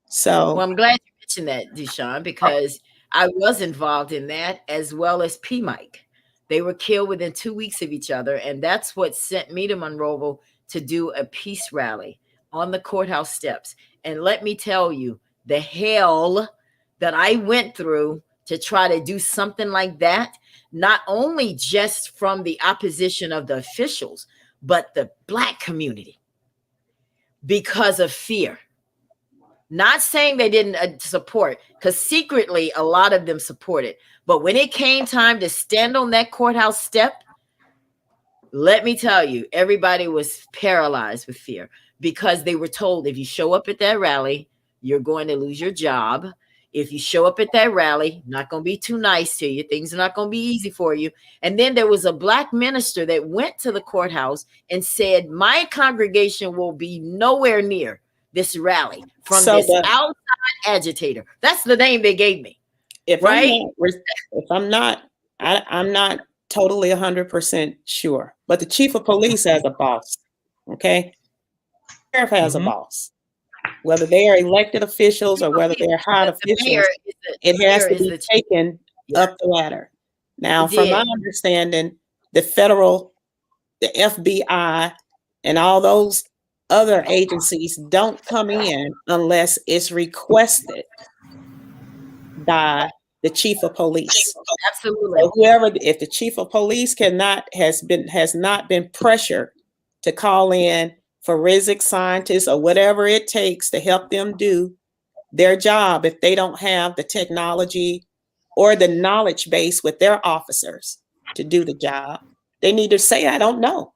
So, well, I'm glad you mentioned that, Deshaun, because I was involved in that, as well as P. Mike. They were killed within 2 weeks of each other, and that's what sent me to Monroeville to do a peace rally on the courthouse steps. And let me tell you, the hell that I went through to try to do something like that, not only just from the opposition of the officials, but the black community, because of fear. Not saying they didn't support, because secretly a lot of them supported. But when it came time to stand on that courthouse step, let me tell you, everybody was paralyzed with fear, because they were told, if you show up at that rally, you're going to lose your job. If you show up at that rally, not going to be too nice to you. Things are not going to be easy for you. And then there was a black minister that went to the courthouse and said, my congregation will be nowhere near this rally from this outside agitator. That's the name they gave me. I'm not totally 100% sure, but the chief of police has a boss. Okay. Sheriff has a boss. Whether they are elected officials or whether they're hired officials, it has to be taken up the ladder. Now, from my understanding, the FBI and all those other agencies don't come in unless it's requested by the chief of police. Absolutely. So whoever, if the chief of police has not been pressured to call in forensic scientists or whatever it takes to help them do their job, if they don't have the technology or the knowledge base with their officers to do the job, they need to say, I don't know.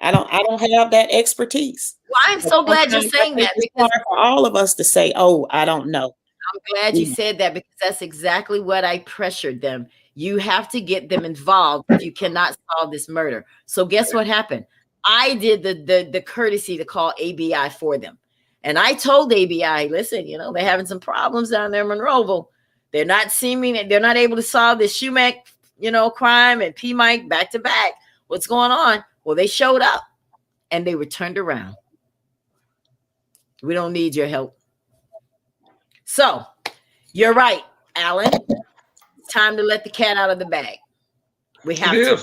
I don't have that expertise. Well, I'm But so glad you're sometimes I saying think that, it's because hard for all of us to say, oh, I don't know. I'm glad you said that, because that's exactly what I pressured them. You have to get them involved if you cannot solve this murder. So guess what happened? I did the courtesy to call ABI for them. And I told ABI, listen, they're having some problems down there in Monroeville. They're not able to solve this Shumack, crime and P Mike back to back. What's going on? Well, they showed up and they were turned around. We don't need your help. So you're right, Alan. It's time to let the cat out of the bag. We have to.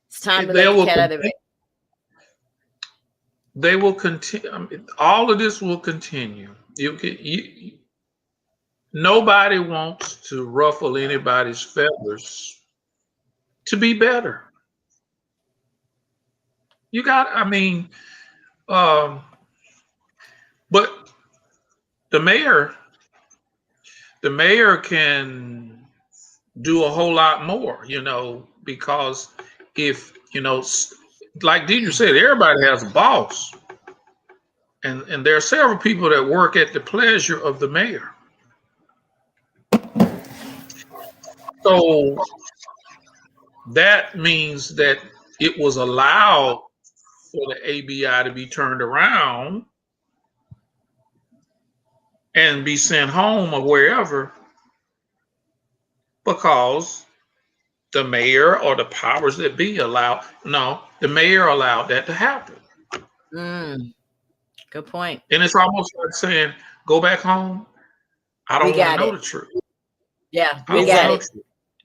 It's time to let the cat out of the bag. They will continue. All of this will continue. Nobody wants to ruffle anybody's feathers to be better. But the mayor can do a whole lot more, because if, like Deitra said, everybody has a boss. And there are several people that work at the pleasure of the mayor. So that means that it was allowed for the ABI to be turned around and be sent home or wherever, because the mayor or the powers that be the mayor allowed that to happen. Good point. And it's almost like saying, go back home. I don't want to know the truth. Yeah, we got it.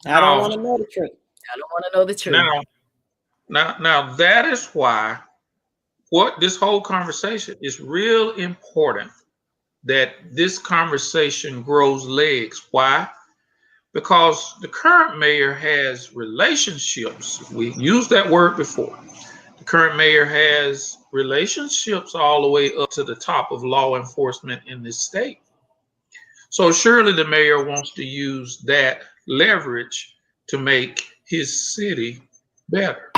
I don't want to know the truth. I don't want to know the truth. Now that is why what this whole conversation is real important, that this conversation grows legs. Why? Because the current mayor has relationships. We used that word before. The current mayor has relationships all the way up to the top of law enforcement in this state. So surely the mayor wants to use that leverage to make his city better.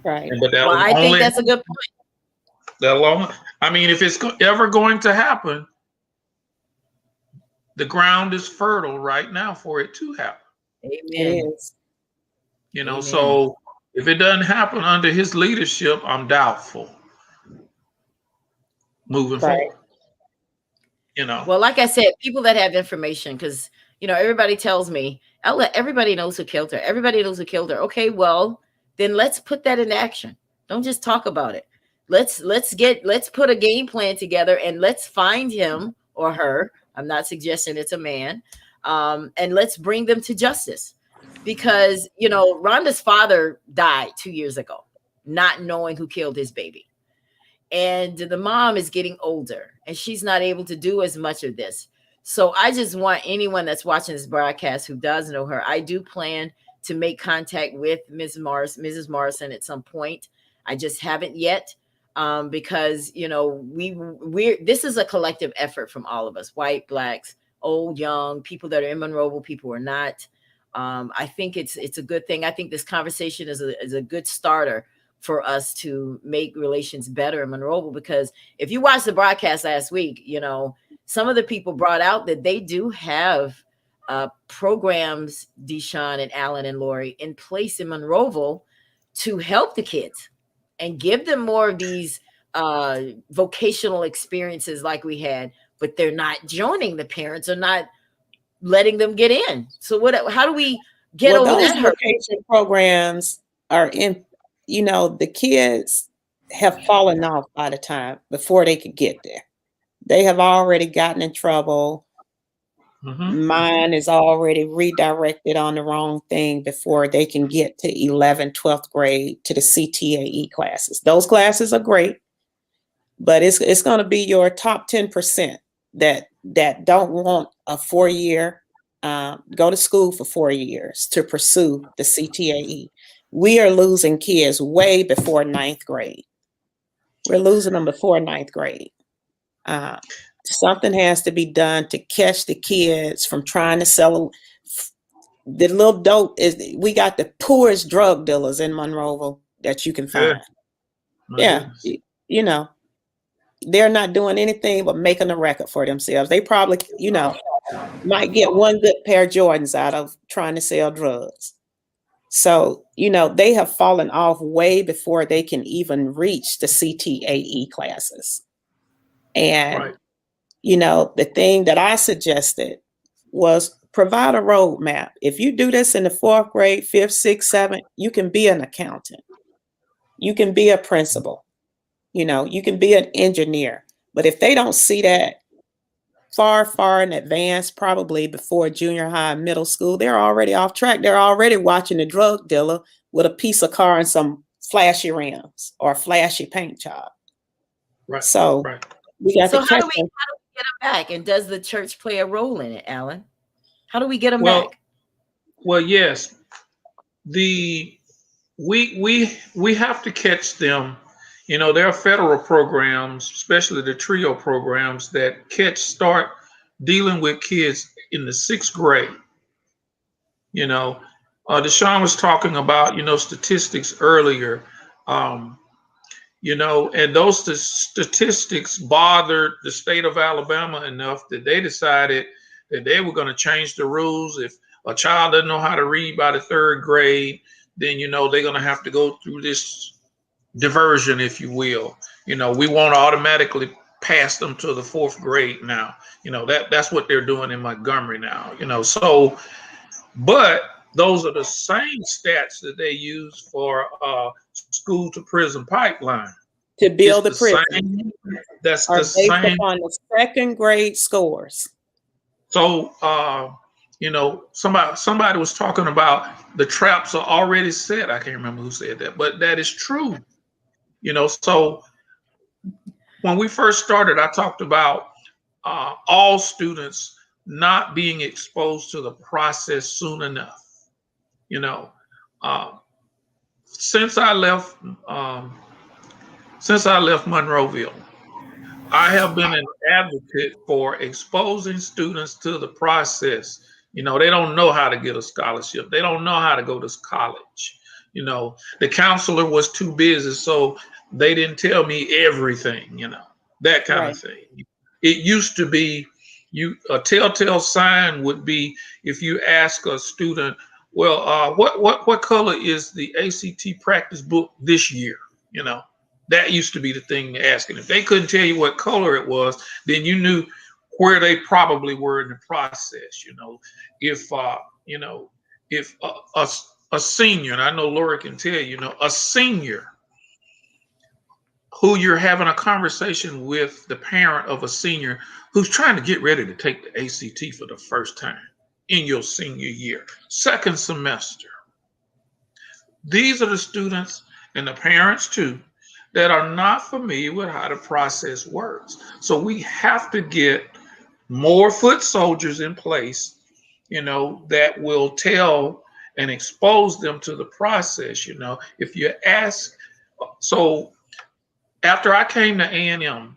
Right. Well, I think that's a good point. If it's ever going to happen, the ground is fertile right now for it to happen. Amen. Amen. So if it doesn't happen under his leadership, I'm doubtful moving forward. Well, like I said, people that have information, because everybody tells me, everybody knows who killed her. Everybody knows who killed her. Okay, well, then let's put that into action. Don't just talk about it. Let's put a game plan together and let's find him or her. I'm not suggesting it's a man. And let's bring them to justice. Because, Rhonda's father died 2 years ago, not knowing who killed his baby. And the mom is getting older and she's not able to do as much of this. So I just want anyone that's watching this broadcast who does know her, I do plan to make contact with Mrs. Morrison at some point. I just haven't yet, because, this is a collective effort from all of us, white, blacks, old, young, people that are in Monroeville, people who are not. I think it's a good thing. I think this conversation is a good starter for us to make relations better in Monroeville, because if you watched the broadcast last week, some of the people brought out that they do have programs, Deshaun and Alan and Lori, in place in Monroeville to help the kids and give them more of these vocational experiences like we had, but they're not joining. The parents are not letting them get in. So how do we get over those that? Vocation programs are in, the kids have fallen off by the time before they could get there. They have already gotten in trouble. Mine is already redirected on the wrong thing before they can get to 11th, 12th grade to the CTAE classes. Those classes are great, but it's going to be your top 10% that don't want a 4-year, go to school for 4 years to pursue the CTAE. We are losing kids way before 9th grade. We're losing them before 9th grade. Something has to be done to catch the kids from trying to sell. The little dope we got the poorest drug dealers in Monroeville that you can find. Yeah. You know, they're not doing anything but making a record for themselves. They probably, might get one good pair of Jordans out of trying to sell drugs. So, they have fallen off way before they can even reach the CTAE classes. And, the thing that I suggested was provide a roadmap. If you do this in the 4th grade, 5th, 6th, 7th, you can be an accountant. You can be a principal. You can be an engineer. But if they don't see that far, far in advance, probably before junior high and middle school, they're already off track. They're already watching the drug dealer with a piece of car and some flashy rims or a flashy paint job. So we got to catch them. Get them back, and does the church play a role in it, Alan? How do we get them back? Well, yes, we have to catch them. There are federal programs, especially the TRIO programs, that start dealing with kids in the 6th grade. Deshaun was talking about statistics earlier. And those statistics bothered the state of Alabama enough that they decided that they were going to change the rules. If a child doesn't know how to read by the 3rd grade, then, they're going to have to go through this diversion, if you will. We won't automatically pass them to the 4th grade now. That's what they're doing in Montgomery now, So, but those are the same stats that they use for school to prison pipeline to build the prison. That's the same on the 2nd grade scores. So somebody was talking about the traps are already set. I can't remember who said that, but that is true. So when we first started, I talked about all students not being exposed to the process soon enough. Since I left Monroeville, I have been an advocate for exposing students to the process. They don't know how to get a scholarship. They don't know how to go to college. The counselor was too busy, so they didn't tell me everything, that kind of thing. It used to be a telltale sign would be if you ask a student, well, what color is the ACT practice book this year? That used to be the thing to ask. And if they couldn't tell you what color it was, then you knew where they probably were in the process. If a senior, and I know Laura can tell a senior who you're having a conversation with, the parent of a senior who's trying to get ready to take the ACT for the first time in your senior year, 2nd semester. These are the students and the parents too that are not familiar with how the process works. So we have to get more foot soldiers in place, that will tell and expose them to the process. If you ask, so after I came to A&M,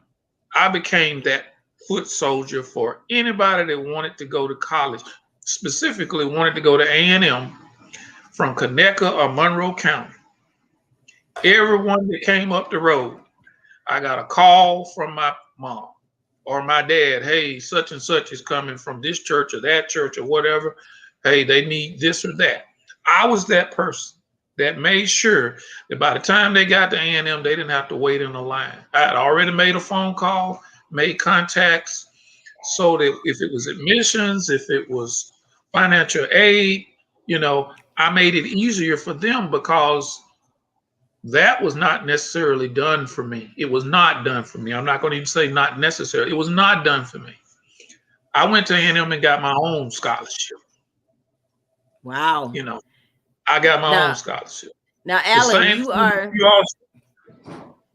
I became that foot soldier for anybody that wanted to go to college, specifically wanted to go to A&M from Conecuh or Monroe County. Everyone that came up the road, I got a call from my mom or my dad. Hey, such and such is coming from this church or that church or whatever. Hey, they need this or that. I was that person that made sure that by the time they got to A&M, they didn't have to wait in a line. I had already made a phone call, made contacts, so that if it was admissions, if it was financial aid, I made it easier for them because that was not necessarily done for me. It was not done for me. I'm not going to even say not necessary. It was not done for me. I went to A&M and got my own scholarship. Wow. You know, I got my own Now, scholarship. now, The Alan, same you thing that are you all,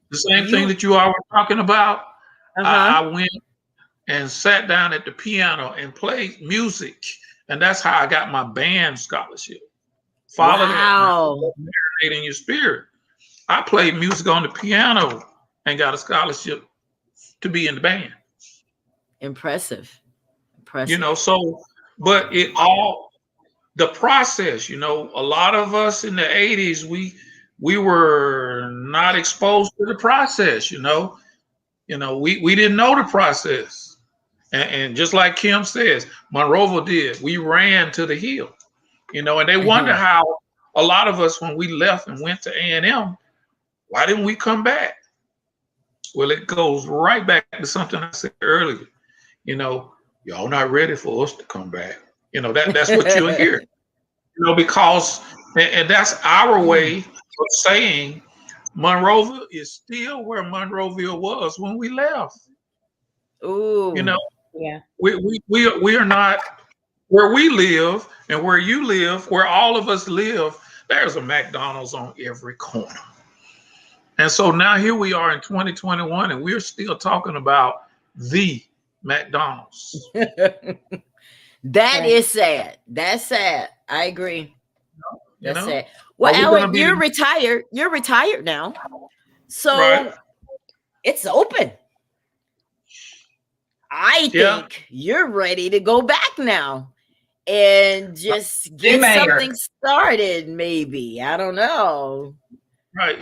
the same thing you. that you all were talking about. Uh-huh. I went and sat down at the piano and played music, and that's how I got my band scholarship. Follow that now. Wow. Marinate in your spirit. I played music on the piano and got a scholarship to be in the band. Impressive. You Impressive. know, so but it all the process, you know, a lot of us in the 80s, we were not exposed to the process, you know. We didn't know the process. And just like Kim says, Monroeville did. We ran to the hill, and they wonder Mhm. how a lot of us, when we left and went to A&M, why didn't we come back? Well, it goes right back to something I said earlier. Y'all not ready for us to come back. That's what you'll hear. Because and that's our way of saying Monroeville is still where Monroeville was when we left. Ooh. Yeah. We are not where we live and where you live, where all of us live. There's a McDonald's on every corner. And so now here we are in 2021 and we're still talking about the McDonald's. That is sad. That's sad. I agree. That's sad. Well, Alan, you're retired. You're retired now. So right. It's open. I think you're ready to go back now and just get something started, maybe. I don't know. Right.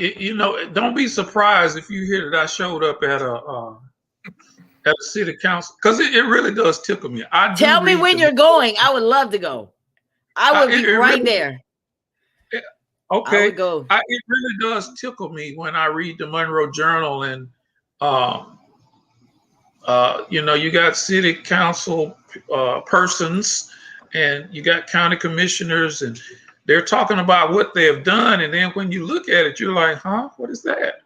Don't be surprised if you hear that I showed up at a city council, because it really does tickle me. Tell me when you're going. I would love to go. I would be right really, there. Okay. I would go. It really does tickle me when I read the Monroe Journal and you got city council persons and you got county commissioners and they're talking about what they have done. And then when you look at it, you're like, huh, what is that?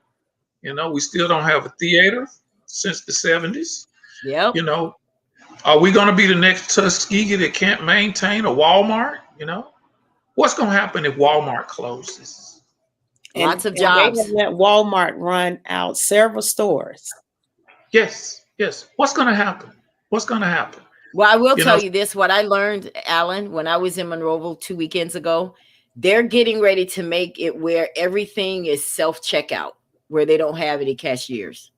We still don't have a theater since the 70s. Yep. Are we going to be the next Tuskegee that can't maintain a Walmart? What's going to happen if Walmart closes? Lots of jobs. They have let Walmart run out several stores. Yes. What's going to happen? Well, I will tell you this, what I learned, Alan, when I was in Monroeville 2 weekends ago, they're getting ready to make it where everything is self-checkout, where they don't have any cashiers.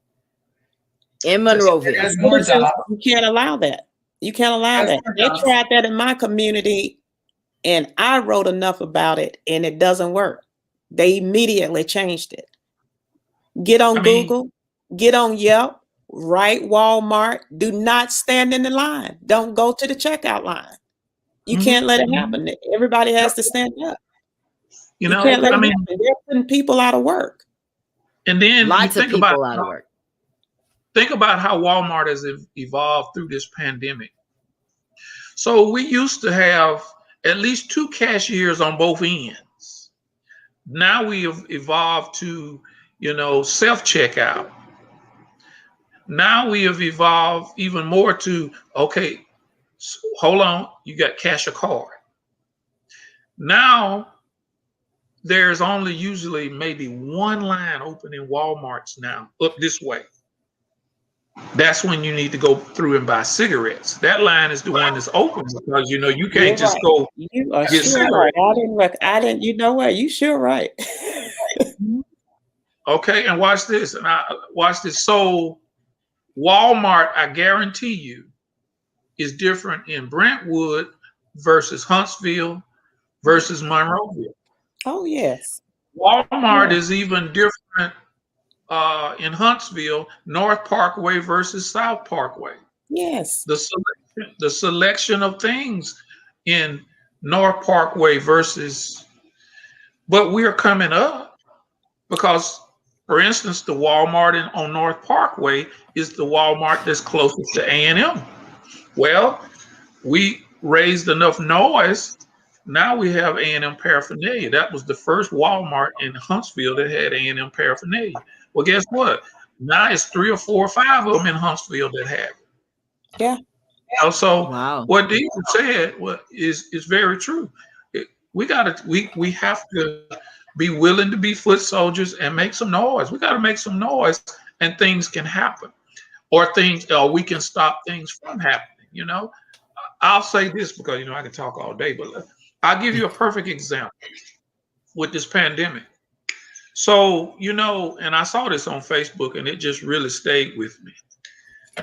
In Monroeville. You can't allow that. You can't allow that. They tried that in my community, and I wrote enough about it, and it doesn't work. They immediately changed it. Get on Google, get on Yelp, write Walmart. Do not stand in the line. Don't go to the checkout line. You can't let it happen. Everybody has to stand up. You can't let it happen. They're putting people out of work. And then lots of people out of work. Think about how Walmart has evolved through this pandemic. So we used to have at least 2 cashiers on both ends. Now we have evolved to, self-checkout. Now we have evolved even more to, okay, hold on, you got cash or card. Now there's only usually maybe one line open in Walmarts now, up this way. That's when you need to go through and buy cigarettes. That line is the one that's open because you can't just go get cigarettes. Right. I didn't. You know what? You sure right. Okay, and watch this. So Walmart, I guarantee you, is different in Brentwood versus Huntsville versus Monroeville. Oh yes. Walmart is even different. In Huntsville, North Parkway versus South Parkway. Yes. The selection of things in North Parkway but we're coming up because, for instance, the Walmart on North Parkway is the Walmart that's closest to A&M. Well, we raised enough noise. Now we have A&M paraphernalia. That was the first Walmart in Huntsville that had A&M paraphernalia. Well, guess what? Now it's 3 or 4 or 5 of them in Huntsville that have it. Yeah. So Wow. what Deitra said is very true. We have to be willing to be foot soldiers and make some noise. We got to make some noise, and things can happen, or we can stop things from happening. I'll say this because I can talk all day, but I'll give you a perfect example with this pandemic. So and I saw this on Facebook, and it just really stayed with me.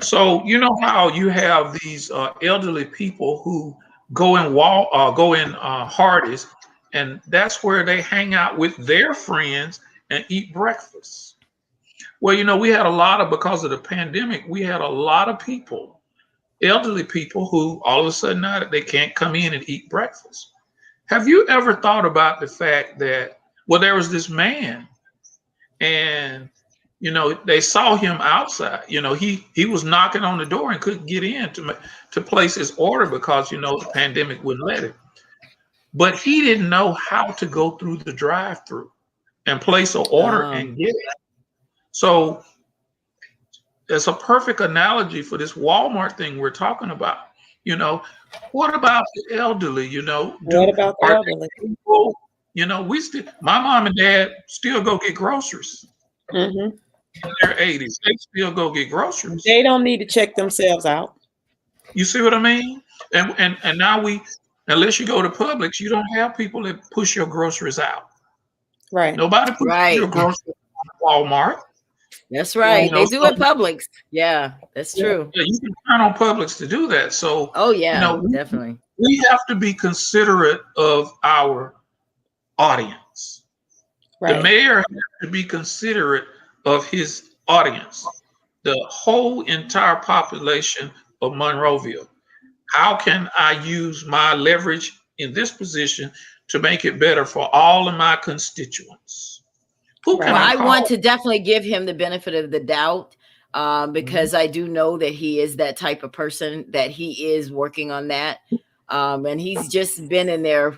So you know how you have these elderly people who go in Hardee's, and that's where they hang out with their friends and eat breakfast. Well, we had because of the pandemic, we had a lot of people, elderly people, who all of a sudden now they can't come in and eat breakfast. Have you ever thought about the fact that, well, there was this man, and they saw him outside. He was knocking on the door and couldn't get in to place his order because the pandemic wouldn't let him. But he didn't know how to go through the drive-through and place an order and get it. So it's a perfect analogy for this Walmart thing we're talking about. What about the elderly? What about the elderly? People, my mom and dad still go get groceries. Mm-hmm. In their 80s, they still go get groceries. They don't need to check themselves out. You see what I mean? And now unless you go to Publix, you don't have people that push your groceries out. Right. Nobody pushes your groceries out at Walmart. That's right. They do at Publix. Yeah, that's true. Yeah, you can turn on Publix to do that. So, definitely. We have to be considerate of our audience. Right. The mayor has to be considerate of his audience, the whole entire population of Monroeville. How can I use my leverage in this position to make it better for all of my constituents? I want to definitely give him the benefit of the doubt, because I do know that he is that type of person, that he is working on that. And he's just been in there,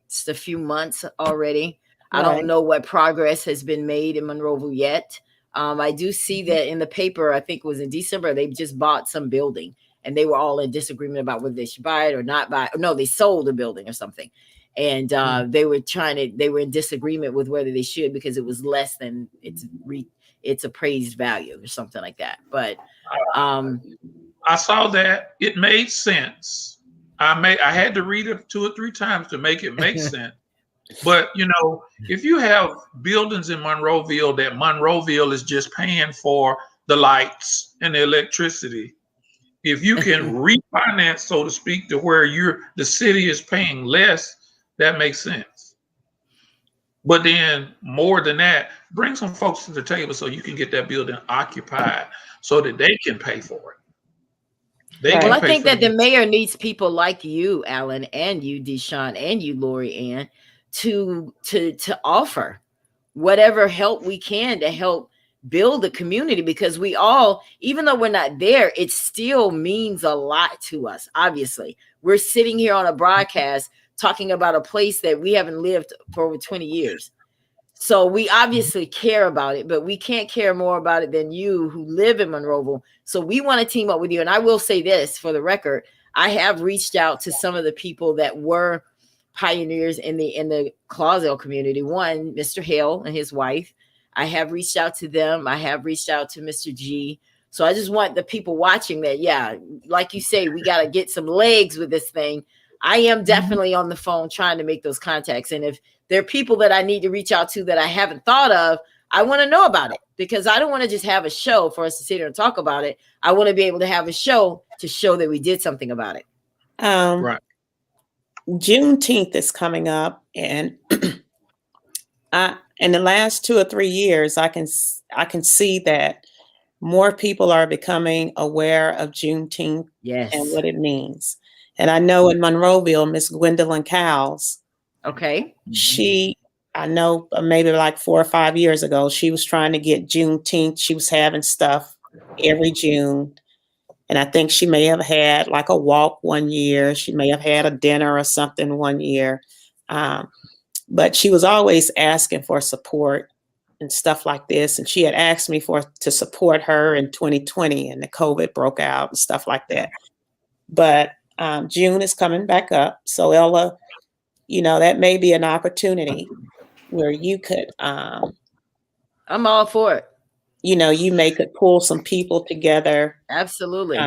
just a few months already. Right. I don't know what progress has been made in Monroeville yet. I do see that in the paper, I think it was in December, they just bought some building, and they were all in disagreement about whether they should buy it or not buy it. No, they sold a building or something. And they were in disagreement with whether they should, because it was less than its appraised value or something like that. But I saw that. It made sense. I had to read it 2 or 3 times to make it make sense. But, if you have buildings in Monroeville that Monroeville is just paying for the lights and the electricity, if you can refinance, so to speak, to where the city is paying less, that makes sense. But then more than that, bring some folks to the table so you can get that building occupied so that they can pay for it. I think that the mayor needs people like you, Alan, and you, Deshaun, and you, Lori Ann, to offer whatever help we can to help build the community, because we all, even though we're not there, it still means a lot to us. Obviously, we're sitting here on a broadcast talking about a place that we haven't lived for over 20 years. So we obviously care about it, but we can't care more about it than you who live in Monroeville. So we want to team up with you. And I will say this for the record, I have reached out to some of the people that were pioneers in the Clausell community. One, Mr. Hale and his wife. I have reached out to them. I have reached out to Mr. G. So I just want the people watching that, like you say, we got to get some legs with this thing. I am definitely on the phone trying to make those contacts. And if there are people that I need to reach out to that I haven't thought of, I want to know about it, because I don't want to just have a show for us to sit here and talk about it. I want to be able to have a show to show that we did something about it. Right. Juneteenth is coming up, and in the last 2 or 3 years, I can see that more people are becoming aware of Juneteenth and what it means. And I know in Monroeville, Miss Gwendolyn Cowles, I know maybe like 4 or 5 years ago, she was trying to get Juneteenth. She was having stuff every June. And I think she may have had like a walk one year. She may have had a dinner or something one year. But she was always asking for support and stuff like this. And she had asked me to support her in 2020, and the COVID broke out and stuff like that. but June is coming back up. So Ella, that may be an opportunity where you could, I'm all for it. could pull some people together. Absolutely.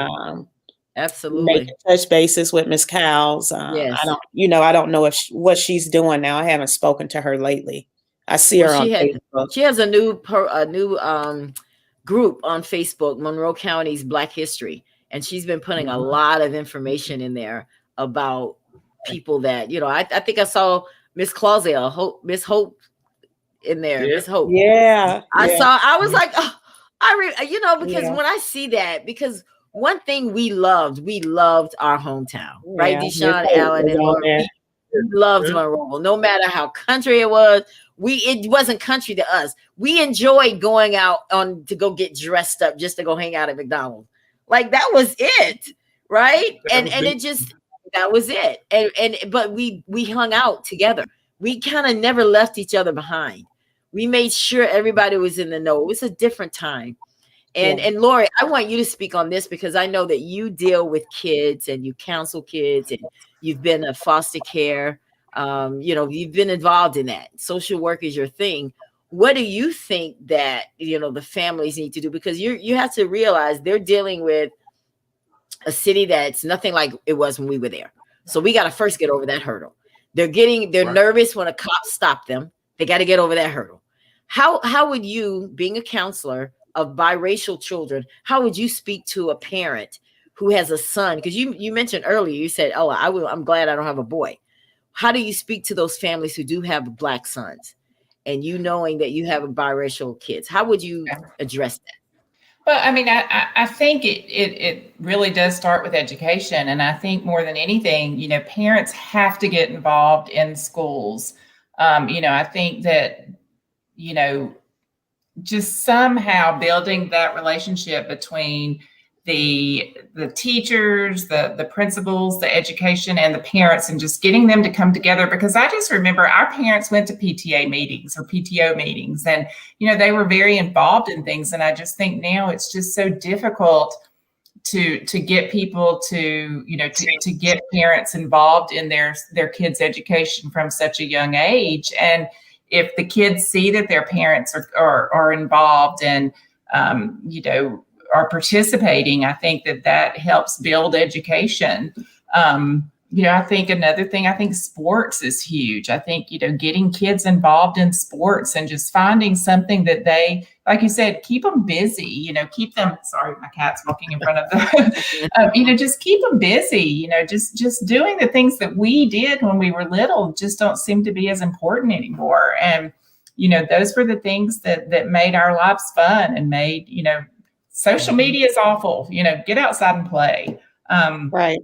Make touch bases with Miss Cowles. Yes. I don't know what she's doing now. I haven't spoken to her lately. I see her on Facebook. She has a new group on Facebook, Monroe County's Black History, and she's been putting a lot of information in there about people that I think I saw Miss Clausel, Miss Hope in there. Yeah. Miss Hope. Yeah. I was like, oh, because when I see that, because one thing we loved our hometown, right? Deshaun, Allen, and Laura. We loved Monroe. No matter how country it was, it wasn't country to us. We enjoyed going out to go get dressed up just to go hang out at McDonald's. Like that was it, right? That was it. But we hung out together. We kind of never left each other behind. We made sure everybody was in the know. It was a different time. And Lori, I want you to speak on this because I know that you deal with kids and you counsel kids and you've been a foster care. You've been involved in that. Social work is your thing. What do you think that, the families need to do? Because you have to realize they're dealing with a city that's nothing like it was when we were there. So we got to first get over that hurdle. They're nervous when a cop stopped them. They got to get over that hurdle. How would you, being a counselor of biracial children, how would you speak to a parent who has a son? Because you mentioned earlier, you said, "Oh, I'm glad I don't have a boy." How do you speak to those families who do have Black sons, and knowing that you have a biracial kids? How would you address that? Well, I mean, I think it really does start with education, and I think more than anything, parents have to get involved in schools. I think that just somehow building that relationship between the teachers, the principals, the education, and the parents, and just getting them to come together. Because I just remember our parents went to PTA meetings or PTO meetings, and they were very involved in things. And I just think now it's just so difficult to get people to to get parents involved in their kids' education from such a young age. And if the kids see that their parents are involved and are participating, I think that helps build education. I think another thing, I think sports is huge. I think, getting kids involved in sports and just finding something that they, like you said, keep them busy, keep them, sorry, my cat's walking in front of the, just keep them busy, just doing the things that we did when we were little just don't seem to be as important anymore. And, those were the things that made our lives fun and made, social media is awful, get outside and play. Right.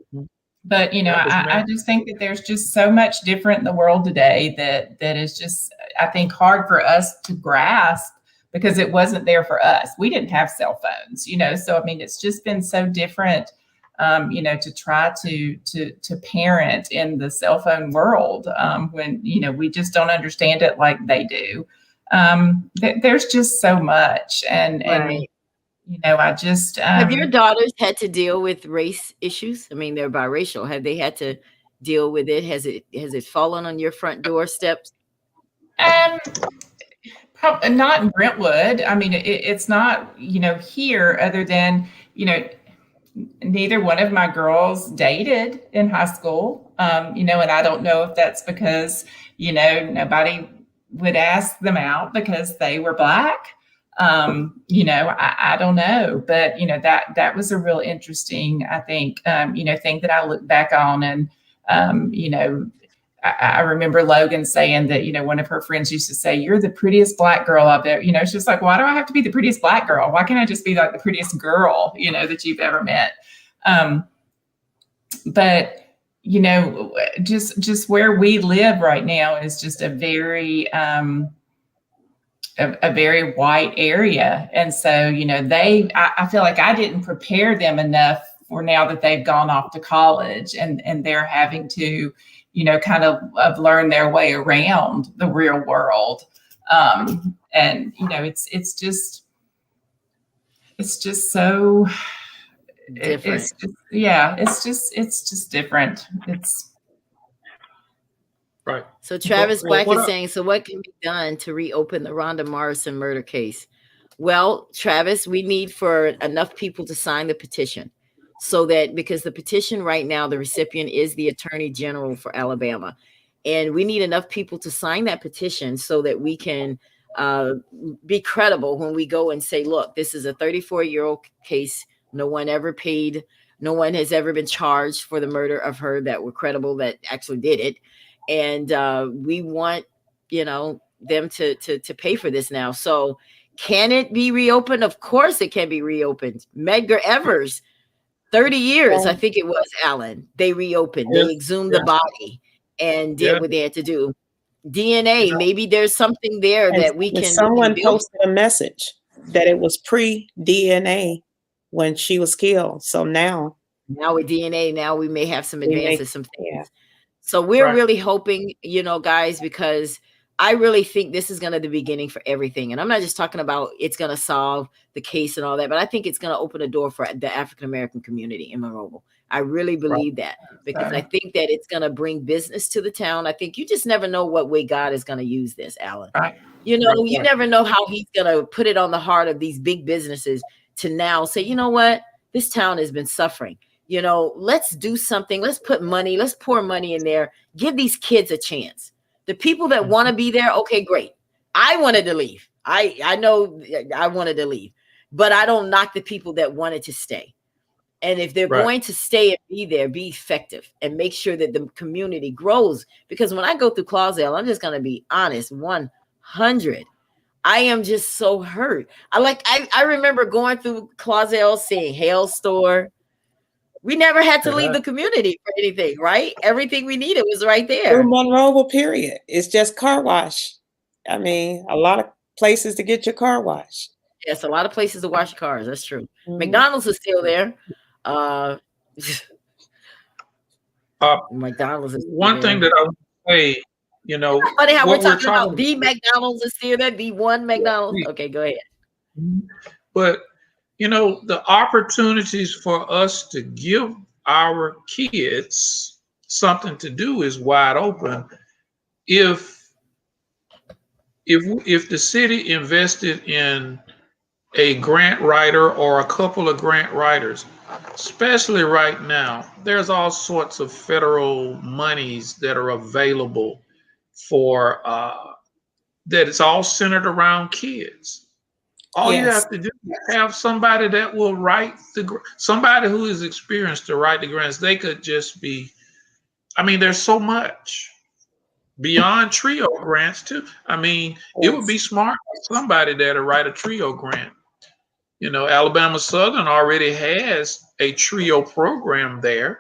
But, I just think that there's just so much different in the world today that is just, I think, hard for us to grasp because it wasn't there for us. We didn't have cell phones, so, I mean, it's just been so different, to try to parent in the cell phone world when, we just don't understand it like they do. There's just so much. And I just have your daughters had to deal with race issues? I mean, they're biracial. Have they had to deal with it? Has it fallen on your front doorsteps? Probably not in Brentwood. I mean, it's not here, other than neither one of my girls dated in high school. And I don't know if that's because nobody would ask them out because they were Black. I don't know, but that was a real interesting, I think, thing that I look back on. And, I remember Logan saying that, one of her friends used to say, "You're the prettiest Black girl out there." It's just like, why do I have to be the prettiest Black girl? Why can't I just be like the prettiest girl, that you've ever met? But, just where we live right now is just a very white area. And so, I feel like I didn't prepare them enough for now that they've gone off to college and they're having to, kind of learn their way around the real world. And, it's just so, Different. It's just, yeah, it's just different. It's Right. So Travis Well, Black is saying, so what can be done to reopen the Rhonda Morrison murder case? Well, Travis, we need for enough people to sign the petition so that, because the petition right now, the recipient is the Attorney General for Alabama. And we need enough people to sign that petition so that we can be credible when we go and say, look, this is a 34-year-old case. No one ever paid. No one has ever been charged for the murder of her that were credible that actually did it. And we want, them to pay for this now. So can it be reopened? Of course it can be reopened. Medgar Evers, 30 years, I think it was, Alan. They reopened. They exhumed the body and did what they had to do. DNA, maybe there's something there that we can. Someone posted a message that it was pre-DNA when she was killed. So now with DNA, now we may have some advances, some things. Yeah. So we're really hoping, guys, because I really think this is going to be the beginning for everything. And I'm not just talking about it's going to solve the case and all that, but I think it's going to open a door for the African-American community in Monroeville. I really believe that, because I think that it's going to bring business to the town. I think you just never know what way God is going to use this, Alan. right. You never know how he's going to put it on the heart of these big businesses to now say, you know what, this town has been suffering. Let's do something. Let's put money. Let's pour money in there. Give these kids a chance. The people that want to be there, okay, great. I wanted to leave. I know I wanted to leave, but I don't knock the people that wanted to stay. And if they're going to stay and be there, be effective and make sure that the community grows. Because when I go through Clausdale, I'm just going to be honest, 100. I am just so hurt. I remember going through Clausdale, seeing Hale Store. We never had to leave the community for anything, right? Everything we needed was right there. Through Monroeville, period. It's just car wash. I mean, a lot of places to get your car washed. Yes, a lot of places to wash cars. That's true. McDonald's is still there. McDonald's is one thing that I would say, funny how we're talking about the McDonald's is still there, the one McDonald's. Okay, go ahead. But the opportunities for us to give our kids something to do is wide open. If the city invested in a grant writer or a couple of grant writers, especially right now, there's all sorts of federal monies that are available for that it's all centered around kids. All you have to do is have somebody that will write somebody who is experienced to write the grants. They could just be, there's so much beyond TRIO grants too. It would be smart for somebody there to write a TRIO grant. Alabama Southern already has a TRIO program there.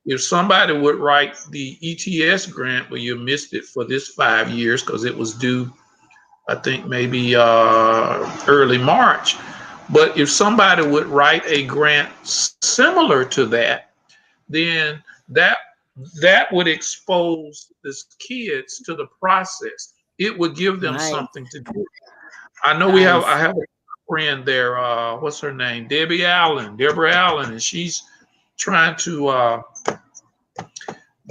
If somebody would write the ETS grant, well, you missed it for this 5 years because it was due, I think maybe early March. But if somebody would write a grant similar to that, then that would expose these kids to the process. It would give them something to do. I know I have a friend there, what's her name? Deborah Allen, and she's trying to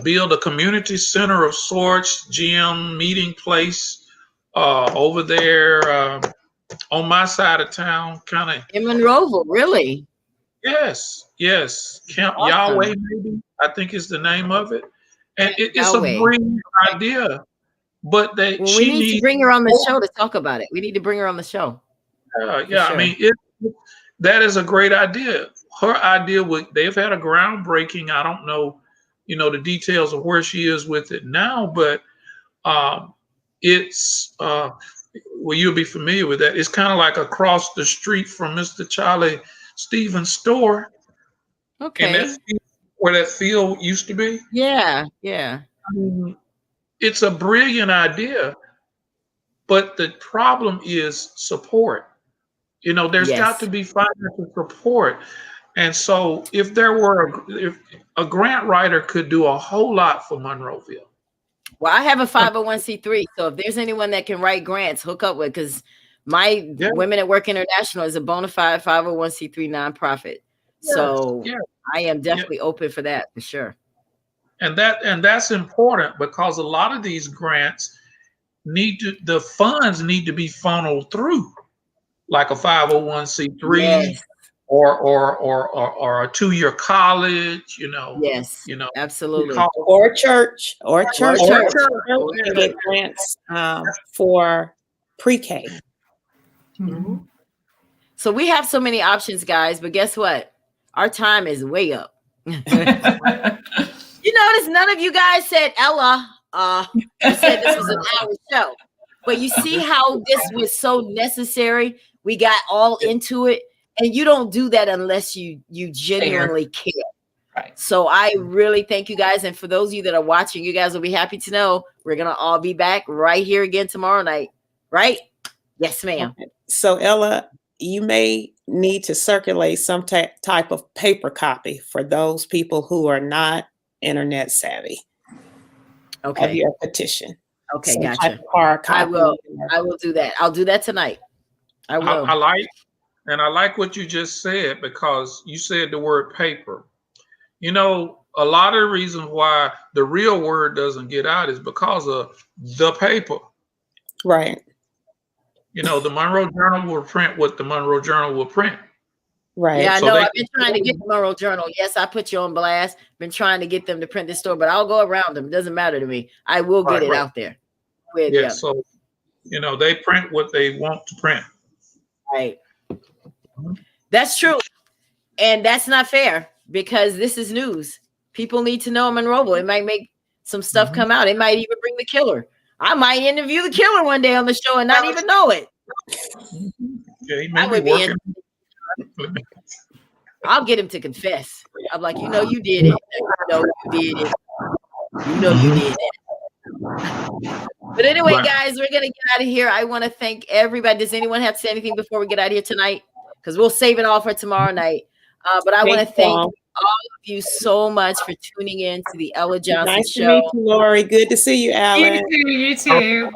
build a community center of sorts, gym, meeting place, over there on my side of town, kind of in Monroeville, really? Yes. Camp Yahweh, maybe I think is the name of it, and it's a brilliant idea. But we need to bring her on the show to talk about it. We need to bring her on the show. Sure. That is a great idea. Her idea they've had a groundbreaking. I don't know, the details of where she is with it now, but it's you'll be familiar with that. It's kind of like across the street from Mr. Charlie Stevens' store. Okay. And that's where that field used to be. Yeah. It's a brilliant idea, but the problem is support. There's got to be financial support. And so if a grant writer could do a whole lot for Monroeville. Well, I have a 501c3, so if there's anyone that can write grants, hook up with, because my Women at Work International is a bona fide 501c3 nonprofit. So Yeah. I am definitely open for that for sure. And that's important because a lot of these grants the funds need to be funneled through like a 501c3 Yes. or a 2-year college, Yes. Absolutely. because Or church. Or Church church. can get grants for pre-K. Mm-hmm. So we have so many options, guys, but guess what? Our time is way up. You notice none of you guys said Ella. You said this was an hour show. But you see how this was so necessary? We got all into it. And you don't do that unless you genuinely care. Right. So I really thank you guys. And for those of you that are watching, you guys will be happy to know we're going to all be back right here again tomorrow night. Right? Yes, ma'am. Okay. So Ella, you may need to circulate some type of paper copy for those people who are not internet savvy of your petition. Okay, Some gotcha. type of hard copy. I will do that. I'll do that tonight. I will. I like what you just said, because you said the word paper. A lot of the reasons why the real word doesn't get out is because of the paper. Right. The Monroe Journal will print what the Monroe Journal will print. Right. Yeah, I So know. I've been trying to get the Monroe Journal. Yes, I put you on blast. Been trying to get them to print this story, but I'll go around them. It doesn't matter to me. I will get it out there. Yeah. So, they print what they want to print. Right. That's true. And that's not fair, because this is news. People need to know I'm Monroe. It might make some stuff come out. It might even bring the killer. I might interview the killer one day on the show and not even know it. Yeah, he may be working. I'll get him to confess. I'm like, you did it. You did it. You did it. But anyway, guys, we're going to get out of here. I want to thank everybody. Does anyone have to say anything before we get out of here tonight? Because we'll save it all for tomorrow night. But I want to thank all of you so much for tuning in to the Ella Johnson Show. Nice to meet you, Lori. Good to see you, Alan. You too.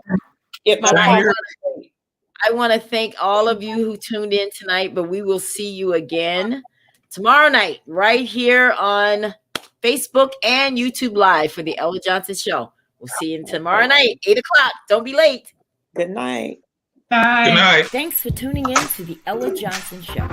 I want to thank all of you who tuned in tonight, but we will see you again tomorrow night right here on Facebook and YouTube Live for the Ella Johnson Show. We'll see you tomorrow night, 8 o'clock. Don't be late. Good night. Bye. Good night. Thanks for tuning in to the Ella Johnson Show.